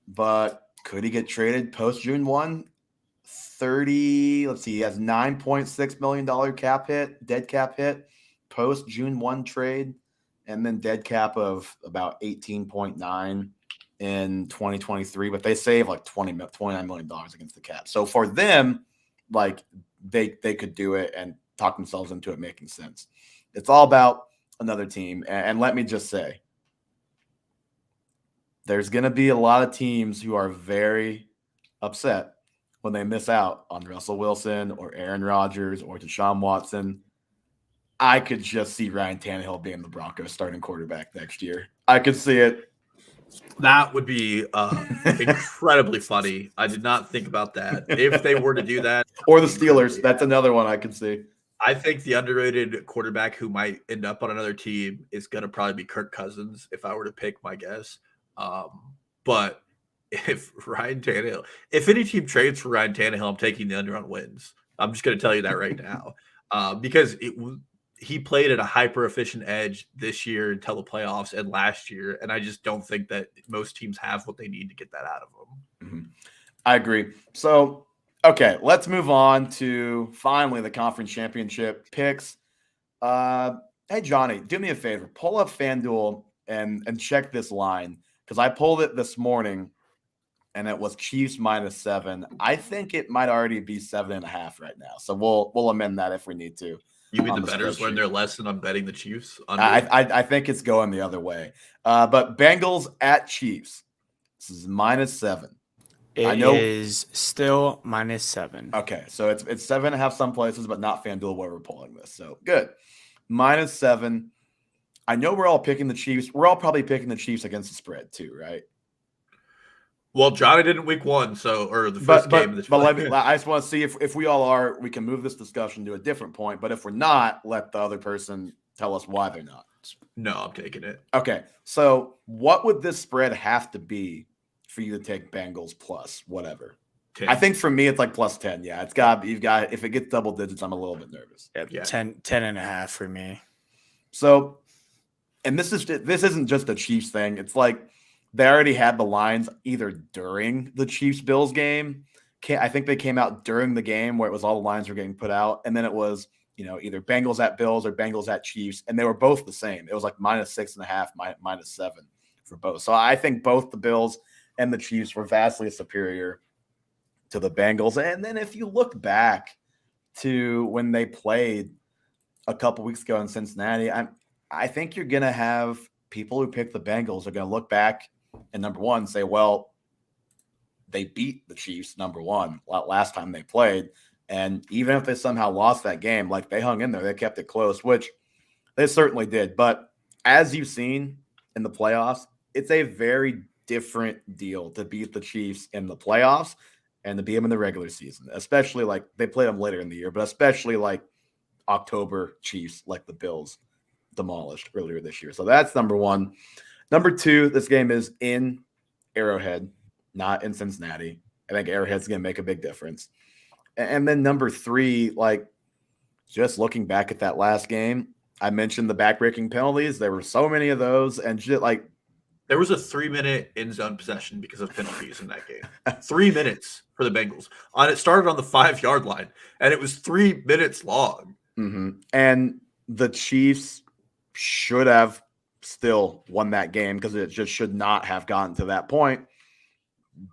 But could he get traded post June 1? He has $9.6 million dead cap hit post June 1 trade, and then dead cap of about 18.9 in 2023. But they save $29 million against the cap. So for them, they could do it and talk themselves into it making sense. It's all about another team. And let me just say, there's going to be a lot of teams who are very upset when they miss out on Russell Wilson or Aaron Rodgers or Deshaun Watson. I could just see Ryan Tannehill being the Broncos starting quarterback next year. I could see it. That would be incredibly funny. I did not think about that. If they were to do that. Or the Steelers. That's another one I could see. I think the underrated quarterback who might end up on another team is going to probably be Kirk Cousins, if I were to pick my guess. But if any team trades for Ryan Tannehill, I'm taking the under on wins. I'm just going to tell you that right now, because he played at a hyper efficient edge this year until the playoffs and last year, and I just don't think that most teams have what they need to get that out of them. Mm-hmm. I agree. So, okay, let's move on to finally the conference championship picks. Hey, Johnny, do me a favor. Pull up FanDuel and check this line, because I pulled it this morning, and it was Chiefs -7. I think it might already be 7.5 right now. So we'll amend that if we need to. You mean the bettors learned their lesson on betting the Chiefs? I think it's going the other way. But Bengals at Chiefs. This is -7. It is still -7. Okay, so it's 7.5 some places, but not FanDuel where we're pulling this. So good. -7. I know we're all picking the Chiefs. We're all probably picking the Chiefs against the spread too, right? Well, Johnny didn't week 1, or the first game. I just want to see if we all are. We can move this discussion to a different point. But if we're not, let the other person tell us why they're not. No, I'm taking it. Okay, so what would this spread have to be for you to take Bengals plus whatever? 10. I think for me it's like +10. Yeah, it's got if it gets double digits, I'm a little bit nervous. Yeah. 10.5 for me. So, and this isn't just a Chiefs thing. It's like they already had the lines either during the Chiefs-Bills game. I think they came out during the game where it was all the lines were getting put out, and then it was either Bengals at Bills or Bengals at Chiefs, and they were both the same. It was like -6.5, -7 for both. So I think both the Bills and the Chiefs were vastly superior to the Bengals. And then if you look back to when they played a couple weeks ago in Cincinnati, I think you're going to have people who pick the Bengals are going to look back and, number one, say, well, they beat the Chiefs, number one, last time they played. And even if they somehow lost that game, like they hung in there, they kept it close, which they certainly did. But as you've seen in the playoffs, it's a very different deal to beat the Chiefs in the playoffs and to beat them in the regular season, especially like they played them later in the year, but especially like October Chiefs, like the Bills demolished earlier this year. So that's number one. Number two, this game is in Arrowhead, not in Cincinnati. I think Arrowhead's going to make a big difference. And then number three, like just looking back at that last game, I mentioned the backbreaking penalties. There were so many of those, and just like there was a 3-minute end zone possession because of penalties in that game. 3 minutes for the Bengals. It started on the 5-yard line, and it was 3 minutes long. Mm-hmm. And the Chiefs should have still won that game because it just should not have gotten to that point.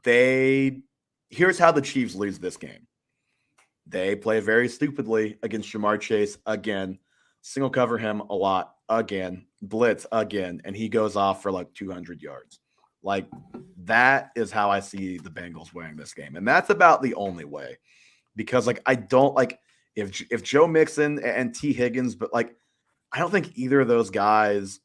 Here's how the Chiefs lose this game. They play very stupidly against Ja'Marr Chase again, single cover him a lot again, blitz again, and he goes off for like 200 yards. Like that is how I see the Bengals winning this game. And that's about the only way, because like I don't like if Joe Mixon and T. Higgins, but like I don't think either of those guys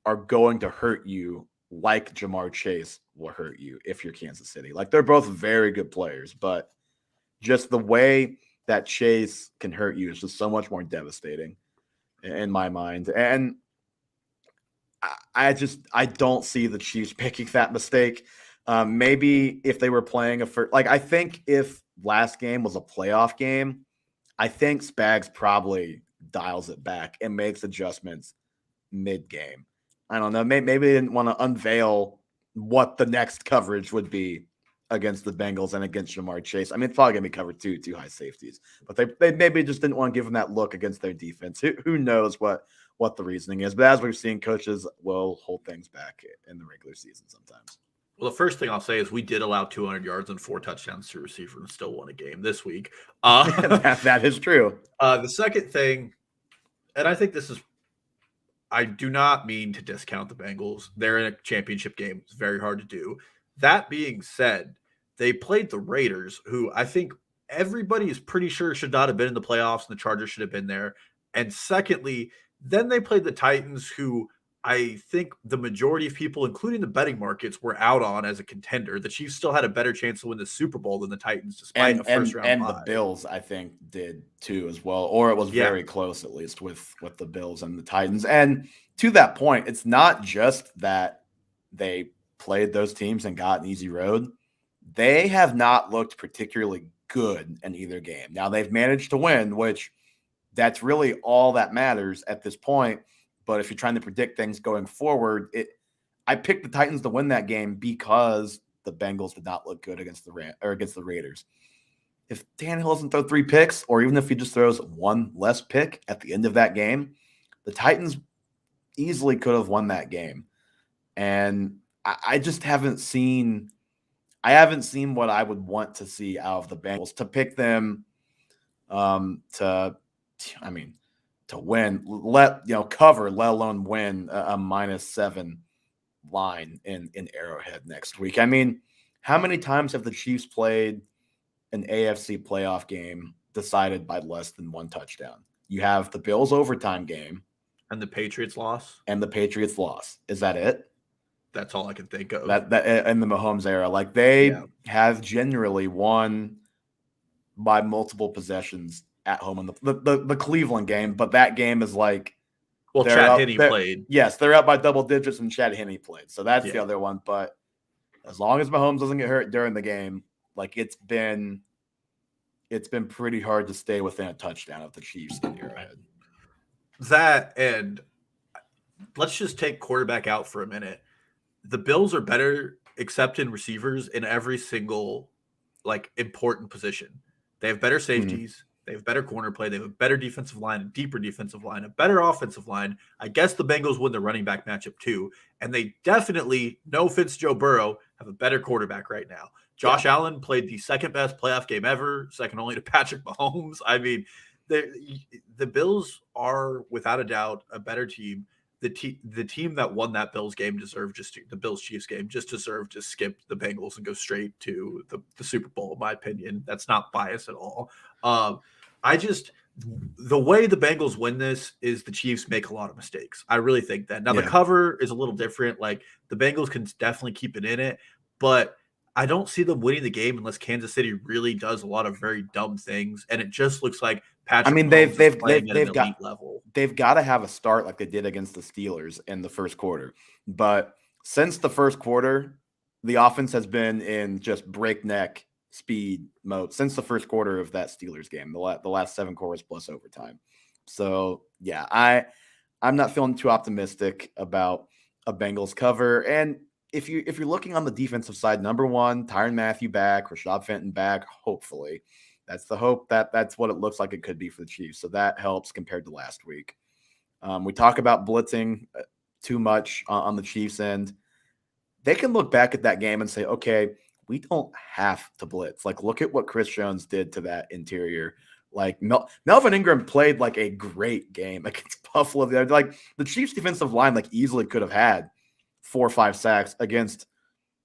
are going to hurt you like Ja'Marr Chase will hurt you if you're Kansas City. Like they're both very good players, but just the way that Chase can hurt you is just so much more devastating in my mind. And I don't see the Chiefs making that mistake. Maybe if they were playing I think if last game was a playoff game, I think Spags probably dials it back and makes adjustments mid-game. I don't know. Maybe they didn't want to unveil what the next coverage would be against the Bengals and against Ja'Marr Chase. I mean, it's probably going to be covered two high safeties, but they maybe just didn't want to give them that look against their defense. Who knows what the reasoning is? But as we've seen, coaches will hold things back in the regular season sometimes. Well, the first thing I'll say is we did allow 200 yards and 4 touchdowns to a receiver and still won a game this week. That is true. The second thing, and I think I do not mean to discount the Bengals. They're in a championship game. It's very hard to do. That being said, they played the Raiders, who I think everybody is pretty sure should not have been in the playoffs, and the Chargers should have been there. And secondly, then they played the Titans, who I think the majority of people, including the betting markets, were out on as a contender. The Chiefs still had a better chance to win the Super Bowl than the Titans, despite a first round And the bye. Bills, I think, did too as well, or it was Yeah. very close at least with the Bills and the Titans. And to that point, it's not just that they played those teams and got an easy road. They have not looked particularly good in either game. Now they've managed to win, which that's really all that matters at this point. But if you're trying to predict things going forward, I picked the Titans to win that game because the Bengals did not look good against the Raiders. If Tannehill doesn't throw 3 picks, or even if he just throws one less pick at the end of that game, the Titans easily could have won that game. And I just haven't seen what I would want to see out of the Bengals to pick them to win, cover, let alone win a -7 line in Arrowhead next week. I mean, how many times have the Chiefs played an AFC playoff game decided by less than 1 touchdown? You have the Bills overtime game And the Patriots loss. Is that it? That's all I can think of. That in the Mahomes era, like they have generally won by multiple possessions at home in the Cleveland game, but that game is like, well, Chad Henne played. Yes, they're up by double digits, and Chad Henne played. So that's the other one. But as long as Mahomes doesn't get hurt during the game, like it's been pretty hard to stay within a touchdown of the Chiefs in Arrowhead. That, and let's just take quarterback out for a minute. The Bills are better, except in receivers, in every single like important position. They have better safeties. They have better corner play. They have a better defensive line, a deeper defensive line, a better offensive line. I guess the Bengals win the running back matchup too. And they definitely, no offense, Joe Burrow, have a better quarterback right now. Josh Allen played the second best playoff game ever, second only to Patrick Mahomes. I mean, the Bills are without a doubt a better team. The team that won that Bills game the Bills Chiefs game deserved to skip the Bengals and go straight to the Super Bowl, in my opinion. That's not bias at all. The way the Bengals win this is the Chiefs make a lot of mistakes. I really think that. Now the cover is a little different. Like the Bengals can definitely keep it in it, but I don't see them winning the game unless Kansas City really does a lot of very dumb things. And it just looks like Patrick. I mean, they've got to have a start like they did against the Steelers in the first quarter. But since the first quarter, the offense has been in just breakneck speed mode since the first quarter of that Steelers game, the last 7 quarters plus overtime. So yeah, I'm not feeling too optimistic about a Bengals cover. And if you're looking on the defensive side, number 1, Tyrann Mathieu back, Rashad Fenton back, hopefully. That's the hope. That's what it looks like it could be for the Chiefs. So that helps compared to last week. We talk about blitzing too much on the Chiefs end. They can look back at that game and say, okay, we don't have to blitz. Like, look at what Chris Jones did to that interior. Like Melvin Ingram played like a great game against Buffalo. Like the Chiefs defensive line like easily could have had 4 or 5 sacks against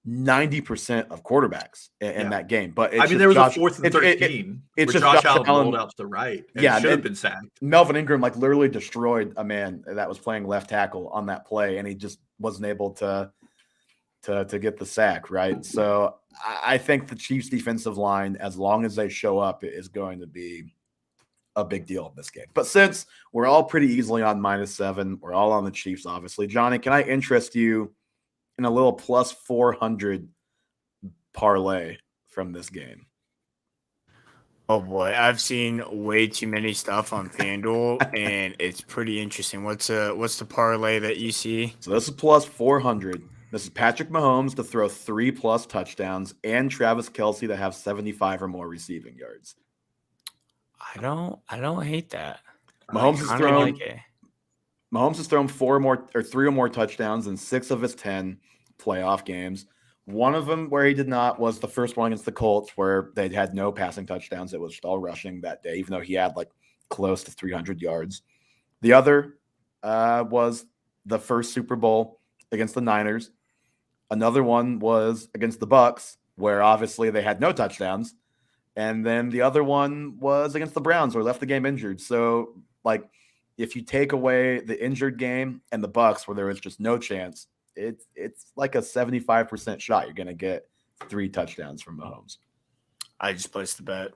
90% of quarterbacks in that game. But there was a 4th and 13. It's just Josh Allen rolled out to the right. And should have been sacked. Melvin Ingram like literally destroyed a man that was playing left tackle on that play, and he just wasn't able to get the sack, right? So I think the Chiefs defensive line, as long as they show up, is going to be a big deal in this game. But since we're all pretty easily on -7, we're all on the Chiefs, obviously. Johnny, can I interest you in a little plus 400 parlay from this game? Oh boy, I've seen way too many stuff on FanDuel, and it's pretty interesting. What's the parlay that you see? So this is plus 400. This is Patrick Mahomes to throw 3+ touchdowns and Travis Kelce to have 75 or more receiving yards. I don't hate that. Mahomes has thrown 3 or more touchdowns in 6 of his 10 playoff games. One of them where he did not was the first one against the Colts, where they had no passing touchdowns. It was just all rushing that day, even though he had like close to 300 yards. The other was the first Super Bowl against the Niners. Another one was against the Bucks, where obviously they had no touchdowns. And then the other one was against the Browns, where left the game injured. So, like, if you take away the injured game and the Bucks where there was just no chance, it's like a 75% shot you're going to get 3 touchdowns from Mahomes. I just placed the bet.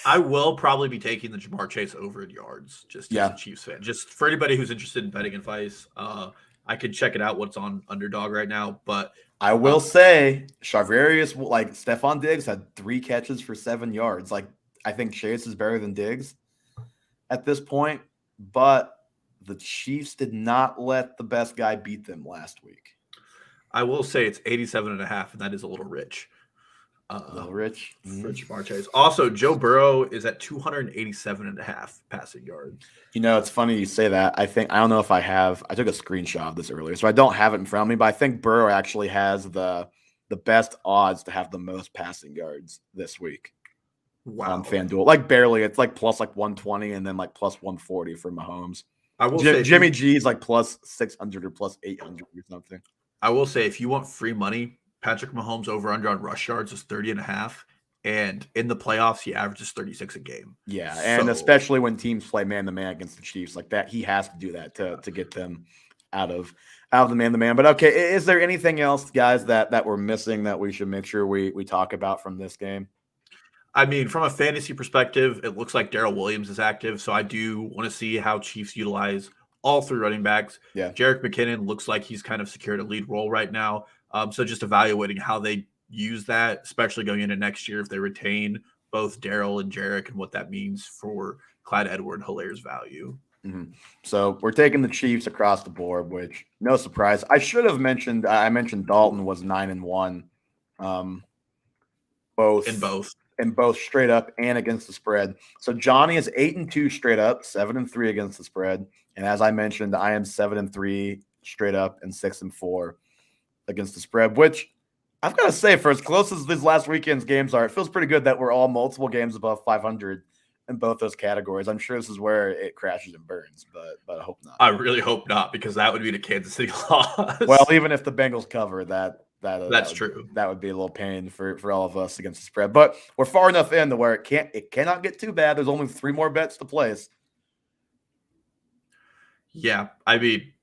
I will probably be taking the Jamar Chase over in yards, just as a Chiefs fan. Just for anybody who's interested in betting advice, I could check it out what's on Underdog right now. But I will say, Charvarius, like Stephon Diggs, had 3 catches for 7 yards. Like, I think Chase is better than Diggs at this point, but the Chiefs did not let the best guy beat them last week. I will say it's 87.5, and that is a little rich. A little rich. For Jamar Chase. Also, Joe Burrow is at 287.5 passing yards. You know, it's funny you say that. I don't know if I took a screenshot of this earlier, so I don't have it in front of me, but I think Burrow actually has the best odds to have the most passing yards this week. Wow. On FanDuel. Like barely. It's like plus like 120 and then like plus 140 for Mahomes. I will say Jimmy G is like plus 600 or plus 800 or something. I will say if you want free money, Patrick Mahomes over under on rush yards is 30.5. And in the playoffs, he averages 36 a game. Yeah, and especially when teams play man-to-man against the Chiefs like that, he has to do that to get them out of the man-to-man. But okay, is there anything else, guys, that we're missing that we should make sure we talk about from this game? I mean, from a fantasy perspective, it looks like Darrell Williams is active, so I do want to see how Chiefs utilize all 3 running backs. Yeah, Jerick McKinnon looks like he's kind of secured a lead role right now. So just evaluating how they use that, especially going into next year, if they retain both Darrell and Jerick and what that means for Clyde Edwards-Hilaire's value. Mm-hmm. So we're taking the Chiefs across the board, which no surprise. I should have mentioned. I mentioned Dalton was 9-1, both straight up and against the spread. So Johnny is 8-2 straight up, 7-3 against the spread, and as I mentioned, I am 7-3 straight up and 6-4 against the spread. Which I've got to say, for as close as these last weekend's games are, it feels pretty good that we're all multiple games above 500 in both those categories. I'm sure this is where it crashes and burns, but I hope not. I really hope not, because that would be the Kansas City loss. Well, even if the Bengals cover that's true. That would be a little pain for all of us against the spread. But we're far enough in to where it cannot get too bad. There's only 3 more bets to place. Yeah, I mean,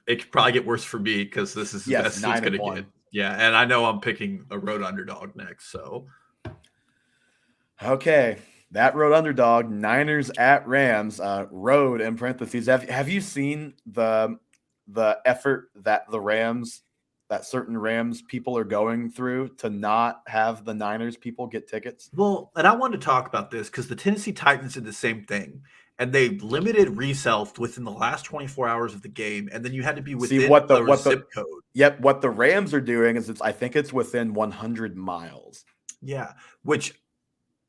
it could probably get worse for me because this is the best it's going to get. Yeah, and I know I'm picking a road underdog next. So, okay, that road underdog, Niners at Rams, road in parentheses. Have you seen the effort that that certain Rams people are going through to not have the Niners people get tickets? Well, and I wanted to talk about this because the Tennessee Titans did the same thing. And they limited resale within the last 24 hours of the game, and then you had to be within the zip code. Yep, what the Rams are doing is I think it's within 100 miles. Yeah, which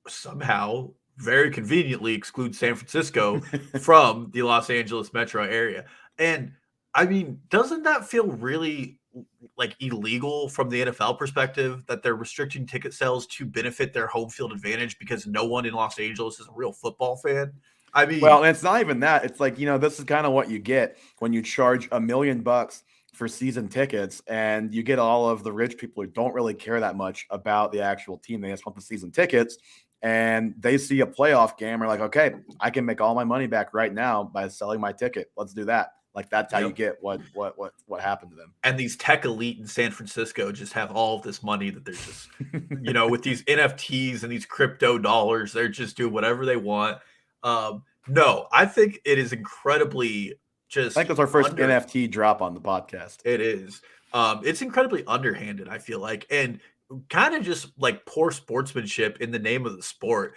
somehow very conveniently excludes San Francisco from the Los Angeles metro area. And I mean, doesn't that feel really like illegal from the NFL perspective that they're restricting ticket sales to benefit their home field advantage because no one in Los Angeles is a real football fan? I mean, well, and it's not even that. It's like, this is kind of what you get when you charge $1 million for season tickets, and you get all of the rich people who don't really care that much about the actual team. They just want the season tickets, and they see a playoff game. They're like, okay, I can make all my money back right now by selling my ticket. Let's do that. Like, that's how you get what happened to them. And these tech elite in San Francisco just have all of this money that they're just, with these NFTs and these crypto dollars, they're just doing whatever they want. No, I think it is incredibly I think it's our first NFT drop on the podcast. It is. It's incredibly underhanded, I feel like, and kind of just like poor sportsmanship in the name of the sport.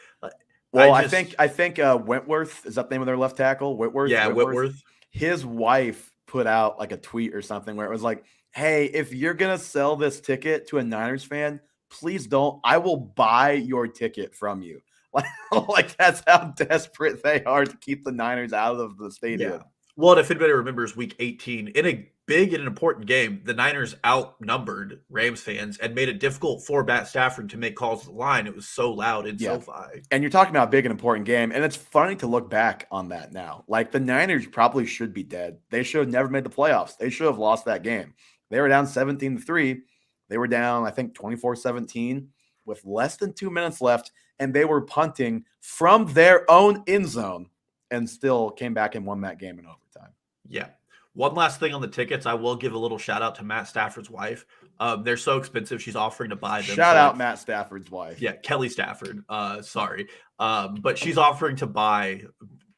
Well, I think Whitworth, is that the name of their left tackle? Whitworth. Yeah, Whitworth. His wife put out like a tweet or something where it was like, "Hey, if you're gonna sell this ticket to a Niners fan, please don't. I will buy your ticket from you." Like that's how desperate they are to keep the Niners out of the stadium. Yeah. Well, and if anybody remembers Week 18, in a big and important game, the Niners outnumbered Rams fans and made it difficult for Matt Stafford to make calls to the line. It was so loud in SoFi. And you're talking about a big and important game, and it's funny to look back on that now. Like, the Niners probably should be dead. They should have never made the playoffs. They should have lost that game. They were down 17-3. They were down, I think, 24-17 with less than 2 minutes left. and they were punting from their own end zone and still came back and won that game in overtime. Yeah. One last thing on the tickets, I will give a little shout out to Matt Stafford's wife. They're so expensive. She's offering to buy them. Shout out Matt Stafford's wife. Yeah, Kelly Stafford. Sorry. But she's offering to buy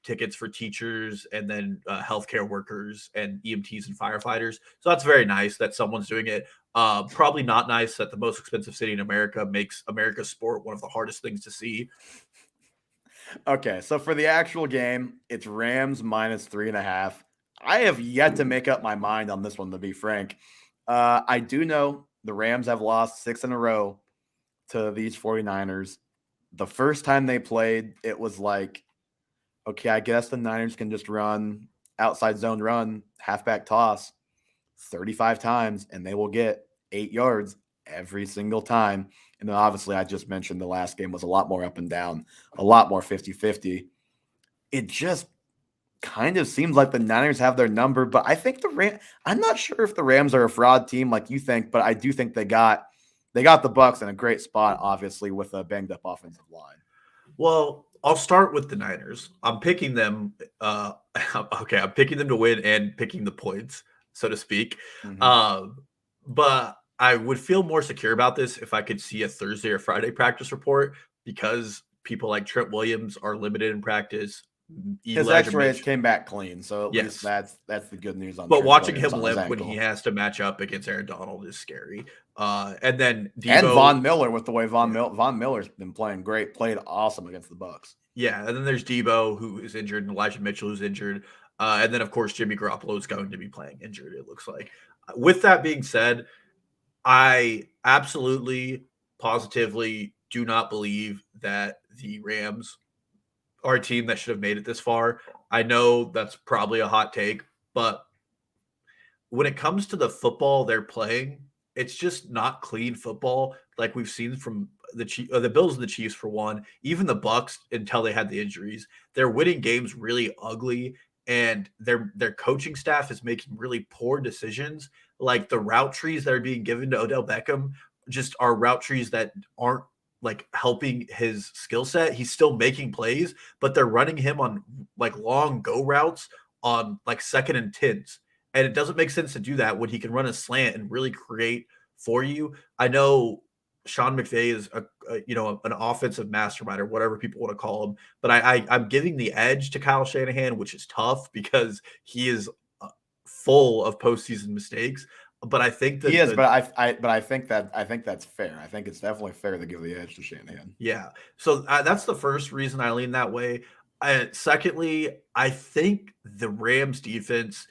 tickets for teachers and then healthcare workers and EMTs and firefighters. So that's very nice that someone's doing it. Probably not nice that the most expensive city in America makes America's sport one of the hardest things to see. Okay, so for the actual game, it's Rams minus 3.5. I have yet to make up my mind on this one, to be frank. I do know the Rams have lost 6 in a row to these 49ers. The first time they played, it was like, okay, I guess the Niners can just run outside zone run, halfback toss 35 times, and they will get 8 yards every single time. And then obviously, I just mentioned the last game was a lot more up and down, a lot more 50-50. It just kind of seems like the Niners have their number, but I think I'm not sure if the Rams are a fraud team like you think, but I do think they got the Bucks in a great spot, obviously, with a banged up offensive line. Well, I'll start with the Niners. I'm picking them. Okay, I'm picking them to win and picking the points, so to speak. Mm-hmm. But I would feel more secure about this if I could see a Thursday or Friday practice report, because people like Trent Williams are limited in practice. His X-rays came back clean, so at least that's the good news on. But watching him limp when he has to match up against Aaron Donald is scary. And then Deebo, and Von Miller, with the way Von Miller's been playing great, played awesome against the Bucs. Yeah, and then there's Deebo, who is injured, and Elijah Mitchell, who's injured, and then of course Jimmy Garoppolo is going to be playing injured, it looks like. With that being said, I absolutely, positively do not believe that the Rams are a team that should have made it this far. I know that's probably a hot take, but when it comes to the football they're playing, it's just not clean football like we've seen from the Bills and the Chiefs, for one. Even the Bucs, until they had the injuries, they're winning games really ugly, and their coaching staff is making really poor decisions. Like the route trees that are being given to Odell Beckham just are route trees that aren't like helping his skill set. He's still making plays, but they're running him on like long go routes on like 2nd and 10s. And it doesn't make sense to do that when he can run a slant and really create for you. I know Sean McVay is an offensive mastermind, or whatever people want to call him, but I'm giving the edge to Kyle Shanahan, which is tough because he is full of postseason mistakes. But I think that he is. But I think that's fair. I think it's definitely fair to give the edge to Shanahan. Yeah. So that's the first reason I lean that way. Secondly, I think the Rams defense,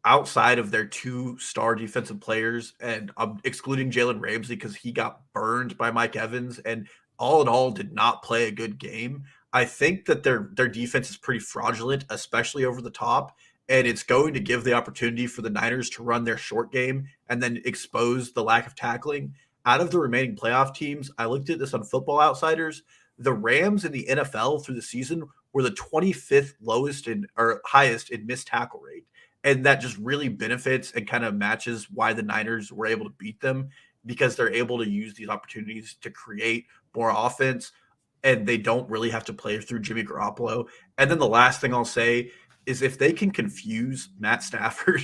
outside of their 2 star defensive players, and I'm excluding Jalen Ramsey because he got burned by Mike Evans and all in all did not play a good game. I think that their defense is pretty fraudulent, especially over the top. And it's going to give the opportunity for the Niners to run their short game and then expose the lack of tackling. Out of the remaining playoff teams, I looked at this on Football Outsiders. The Rams in the NFL through the season were the 25th lowest or highest in missed tackle rate. And that just really benefits and kind of matches why the Niners were able to beat them, because they're able to use these opportunities to create more offense, and they don't really have to play through Jimmy Garoppolo. And then the last thing I'll say is if they can confuse Matt Stafford,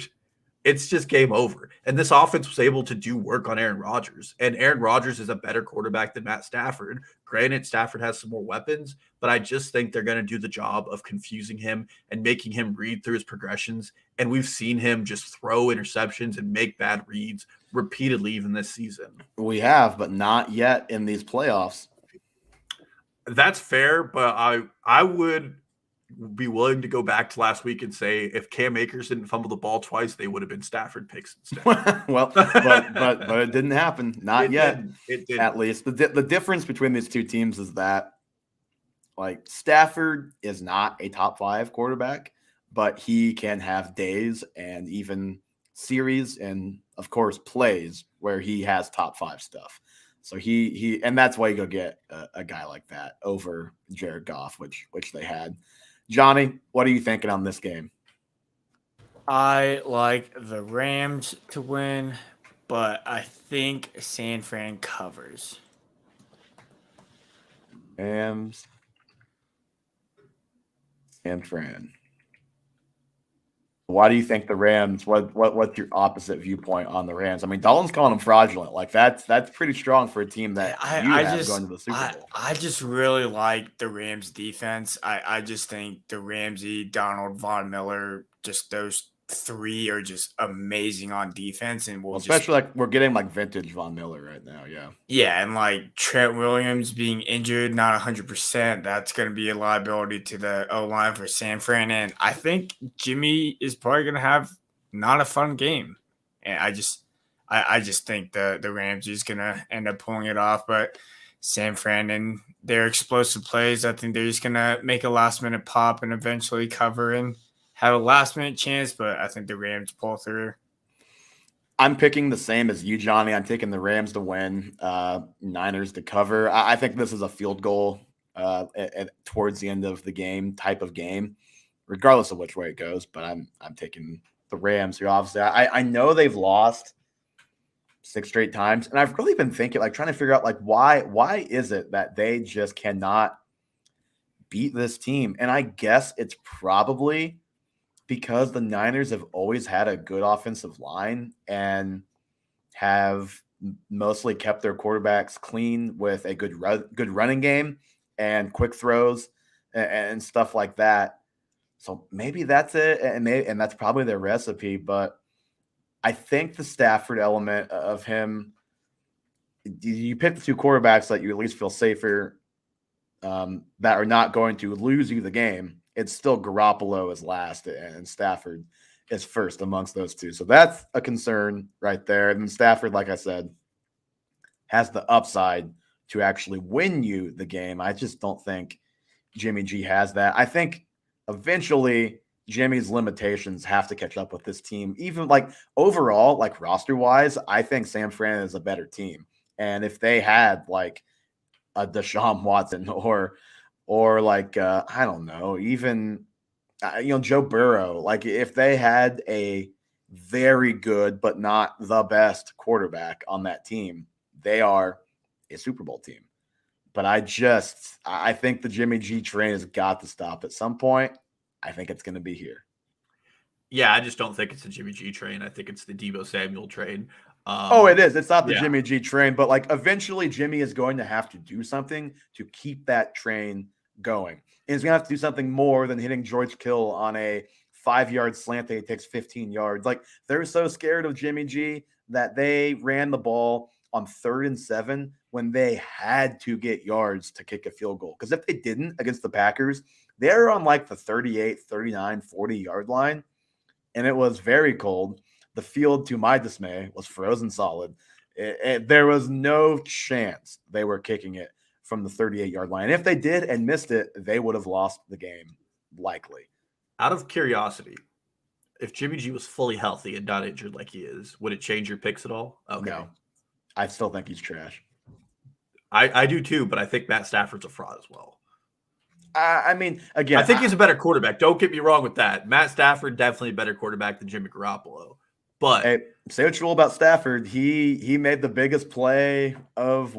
it's just game over. And this offense was able to do work on Aaron Rodgers. And Aaron Rodgers is a better quarterback than Matt Stafford. Granted, Stafford has some more weapons, but I just think they're going to do the job of confusing him and making him read through his progressions. And we've seen him just throw interceptions and make bad reads repeatedly even this season. We have, but not yet in these playoffs. That's fair, but I would be willing to go back to last week and say if Cam Akers didn't fumble the ball twice, they would have been Stafford picks instead. Well, but it didn't happen. Not yet. It didn't. At least the difference between these two teams is that, like, Stafford is not a top 5 quarterback, but he can have days and even series and of course plays where he has top 5 stuff. So he and that's why you go get a guy like that over Jared Goff, which they had. Johnny, what are you thinking on this game? I like the Rams to win, but I think San Fran covers. Rams. San Fran. Why do you think the Rams? What's your opposite viewpoint on the Rams? I mean, Dalton's calling them fraudulent. Like that's pretty strong for a team that you have going to the Super Bowl. I just really like the Rams defense. I just think the Ramsey, Donald, Von Miller, just those three are just amazing on defense, and especially like we're getting like vintage Von Miller right now. Yeah, and like Trent Williams being injured, not 100%, that's going to be a liability to the O-line for San Fran. And I think Jimmy is probably going to have not a fun game. And I just think the Rams is going to end up pulling it off. But San Fran and their explosive plays, I think they're just going to make a last-minute pop and eventually cover and have a last-minute chance. But I think the Rams pull through. I'm picking the same as you, Johnny. I'm taking the Rams to win, Niners to cover. I think this is a field goal towards the end of the game type of game, regardless of which way it goes. But I'm taking the Rams here. Obviously, I know they've lost 6 straight times, and I've really been thinking, like, trying to figure out, like, why is it that they just cannot beat this team? And I guess it's probably because the Niners have always had a good offensive line and have mostly kept their quarterbacks clean with a good running game and quick throws and stuff like that. So maybe that's it, and that's probably their recipe. But I think the Stafford element of him, you pick the 2 quarterbacks that you at least feel safer, that are not going to lose you the game. It's still Garoppolo is last and Stafford is first amongst those 2. So that's a concern right there. And then Stafford, like I said, has the upside to actually win you the game. I just don't think Jimmy G has that. I think eventually Jimmy's limitations have to catch up with this team. Even like overall, like roster-wise, I think San Fran is a better team. And if they had like a Deshaun Watson or like, I don't know, even, Joe Burrow. Like if they had a very good but not the best quarterback on that team, they are a Super Bowl team. But I think the Jimmy G train has got to stop at some point. I think it's going to be here. Yeah, I just don't think it's the Jimmy G train. I think it's the Deebo Samuel train. It is. It's not the Jimmy G train, but like eventually Jimmy is going to have to do something to keep that train going. And he's going to have to do something more than hitting George Kittle on a 5-yard slant that he takes 15 yards. Like they're so scared of Jimmy G that they ran the ball on 3rd and 7 when they had to get yards to kick a field goal. Because if they didn't against the Packers, they're on like the 38, 39, 40-yard line. And it was very cold. The field, to my dismay, was frozen solid. There was no chance they were kicking it from the 38-yard line. If they did and missed it, they would have lost the game, likely. Out of curiosity, if Jimmy G was fully healthy and not injured like he is, would it change your picks at all? Okay. No. I still think he's trash. I do too, but I think Matt Stafford's a fraud as well. I mean, again, I think he's a better quarterback. Don't get me wrong with that. Matt Stafford, definitely a better quarterback than Jimmy Garoppolo. But hey, say what you will about Stafford, he made the biggest play of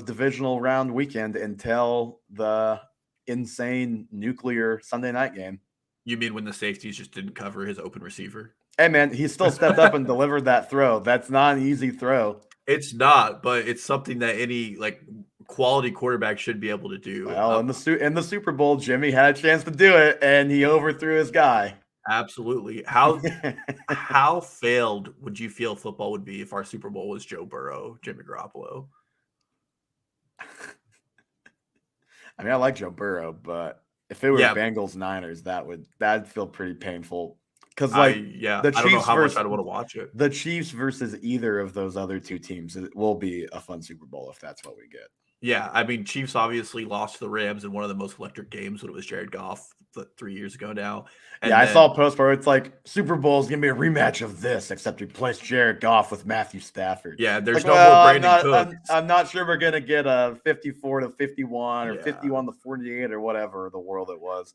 divisional round weekend until the insane nuclear Sunday night game. You mean when the safeties just didn't cover his open receiver? Hey man, he still stepped up and delivered that throw. That's not an easy throw. It's not, but it's something that any like quality quarterback should be able to do. Well, in the Super Bowl, Jimmy had a chance to do it, and he overthrew his guy. Absolutely. How failed would you feel football would be if our Super Bowl was Joe Burrow, Jimmy Garoppolo? I mean, I like Joe Burrow, but if it were Bengals Niners, that'd feel pretty painful. Because the Chiefs I don't know how much I'd want to watch it. The Chiefs versus either of those other 2 teams, it will be a fun Super Bowl if that's what we get. Yeah, I mean, Chiefs obviously lost to the Rams in one of the most electric games when it was Jared Goff 3 years ago now. And I saw a post where it's like Super Bowl is gonna be a rematch of this, except replace Jared Goff with Matthew Stafford. Yeah, there's no more Brandon Cooks. I'm not sure we're gonna get a 54-51 or 51-48 or whatever the world it was.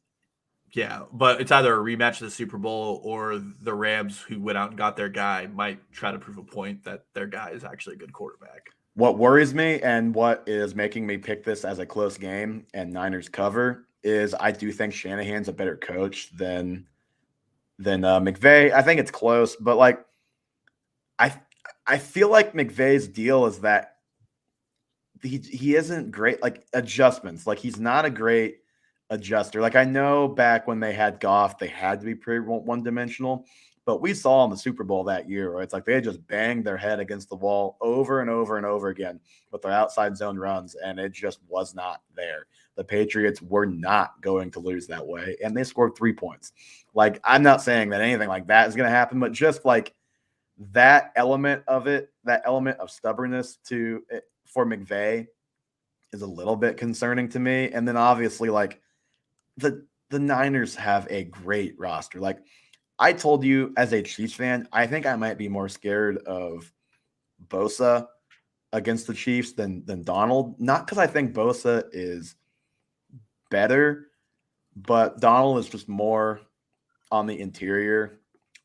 Yeah, but it's either a rematch of the Super Bowl or the Rams, who went out and got their guy, might try to prove a point that their guy is actually a good quarterback. What worries me and what is making me pick this as a close game and Niners cover is I do think Shanahan's a better coach than McVay. I think it's close, but like I feel like McVay's deal is that he isn't great like adjustments. Like he's not a great adjuster. Like I know back when they had Goff, they had to be pretty one dimensional. But we saw in the Super Bowl that year where it's like they just banged their head against the wall over and over and over again with their outside zone runs, and it just was not there. The Patriots were not going to lose that way, and they scored 3 points. Like, I'm not saying that anything like that is going to happen, but just like that element of it, that element of stubbornness for McVay is a little bit concerning to me. And then obviously, like the Niners have a great roster. Like, I told you as a Chiefs fan, I think I might be more scared of Bosa against the Chiefs than Donald. Not because I think Bosa is better, but Donald is just more on the interior,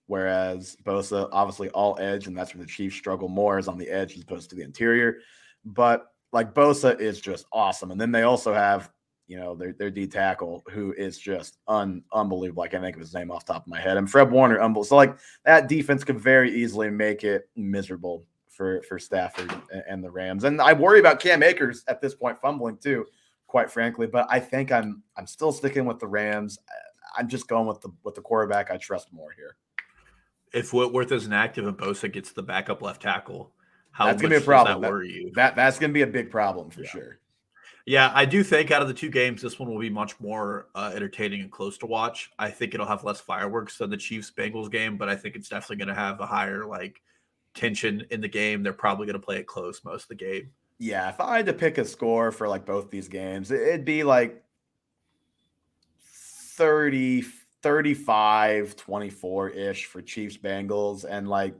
whereas Bosa, obviously all edge, and that's where the Chiefs struggle more, is on the edge as opposed to the interior. But like Bosa is just awesome. And then they also have their D tackle, who is just unbelievable. I can't think of his name off the top of my head. And Fred Warner, unbelievable. So like that defense could very easily make it miserable for Stafford and the Rams. And I worry about Cam Akers at this point fumbling too, quite frankly. But I think I'm still sticking with the Rams. I'm just going with the quarterback I trust more here. If Whitworth isn't active and Bosa gets the backup left tackle, that's gonna be a problem. Does that worry you? That's gonna be a big problem for sure. Yeah, I do think out of the two games, this one will be much more entertaining and close to watch. I think it'll have less fireworks than the Chiefs-Bengals game, but I think it's definitely going to have a higher tension in the game. They're probably going to play it close most of the game. Yeah, if I had to pick a score for like both these games, it'd be like 30, 35, 24-ish for Chiefs-Bengals and like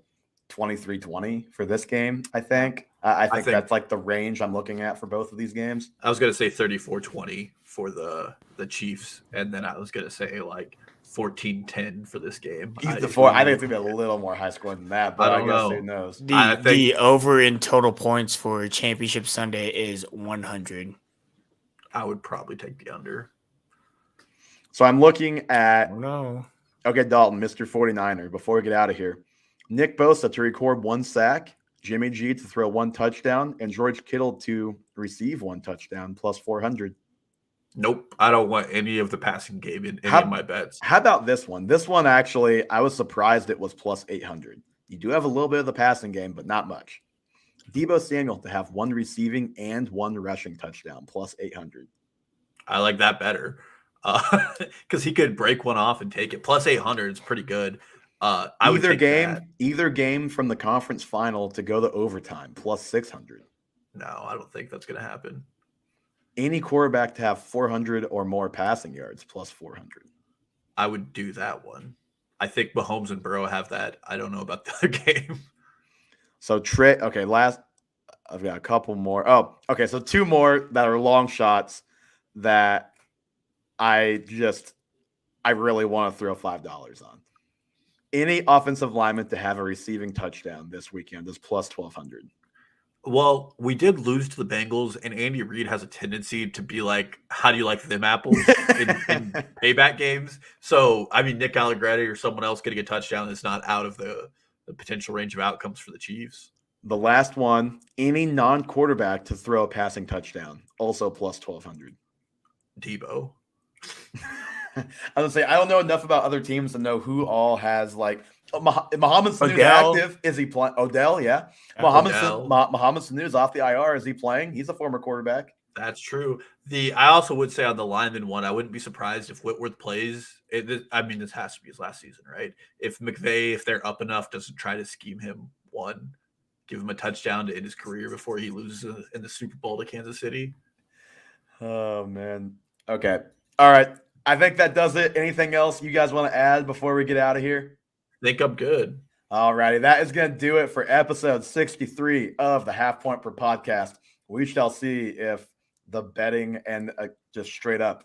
23-20 for this game, I think. I think that's like the range I'm looking at for both of these games. I was going to say 34-20 for the Chiefs, and then I was going to say like 14-10 for this game. I think it's going to be a little more high score than that, but I guess know. Who knows? The over in total points for Championship Sunday is 100. I would probably take the under. So I'm looking at Okay, Dalton, Mr. 49er, before we get out of here. Nick Bosa to record 1 sack, Jimmy G to throw 1 touchdown, and George Kittle to receive 1 touchdown, plus 400. Nope. I don't want any of the passing game in any of my bets. How about this one? This one, actually, I was surprised it was plus 800. You do have a little bit of the passing game, but not much. Deebo Samuel to have 1 receiving and 1 rushing touchdown, plus 800. I like that better because he could break one off and take it. Plus 800 is pretty good. Either game from the conference final to go to overtime, plus 600. No, I don't think that's going to happen. Any quarterback to have 400 or more passing yards, plus 400. I would do that one. I think Mahomes and Burrow have that. I don't know about the other game. So I've got a couple more. Oh, okay. So 2 more that are long shots that I really want to throw $5 on. Any offensive lineman to have a receiving touchdown this weekend is plus 1,200. Well, we did lose to the Bengals, and Andy Reid has a tendency to be like, how do you like them apples in payback games? So, I mean, Nick Allegretti or someone else getting a touchdown is not out of the potential range of outcomes for the Chiefs. The last one, any non-quarterback to throw a passing touchdown, also plus 1,200. Deebo. I was gonna say I don't know enough about other teams to know who all has Muhammad Sanu active. Is he playing? Odell, yeah. Muhammad Sanu is off the IR. Is he playing? He's a former quarterback. That's true. I also would say on the lineman one, I wouldn't be surprised if Whitworth plays. This has to be his last season, right? If McVay, if they're up enough, doesn't try to scheme him one, give him a touchdown to end his career before he loses in the Super Bowl to Kansas City. Oh man. Okay. All right. I think that does it. Anything else you guys want to add before we get out of here? I think I'm good. All righty. That is going to do it for episode 63 of the Half Point Per Podcast. We shall see if the betting and just straight up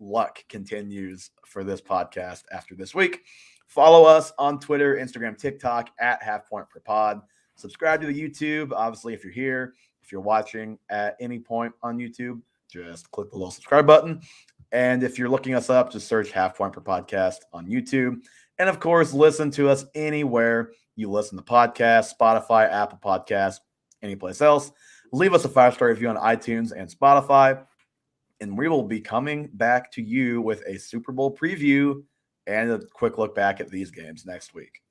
luck continues for this podcast after this week. Follow us on Twitter, Instagram, TikTok at Half Point Per Pod. Subscribe to the YouTube, obviously, if you're here. If you're watching at any point on YouTube, just click the little subscribe button. And if you're looking us up, just search Half Point Per Podcast on YouTube. And of course, listen to us anywhere you listen to podcasts, Spotify, Apple Podcasts, anyplace else. Leave us a 5-star review on iTunes and Spotify. And we will be coming back to you with a Super Bowl preview and a quick look back at these games next week.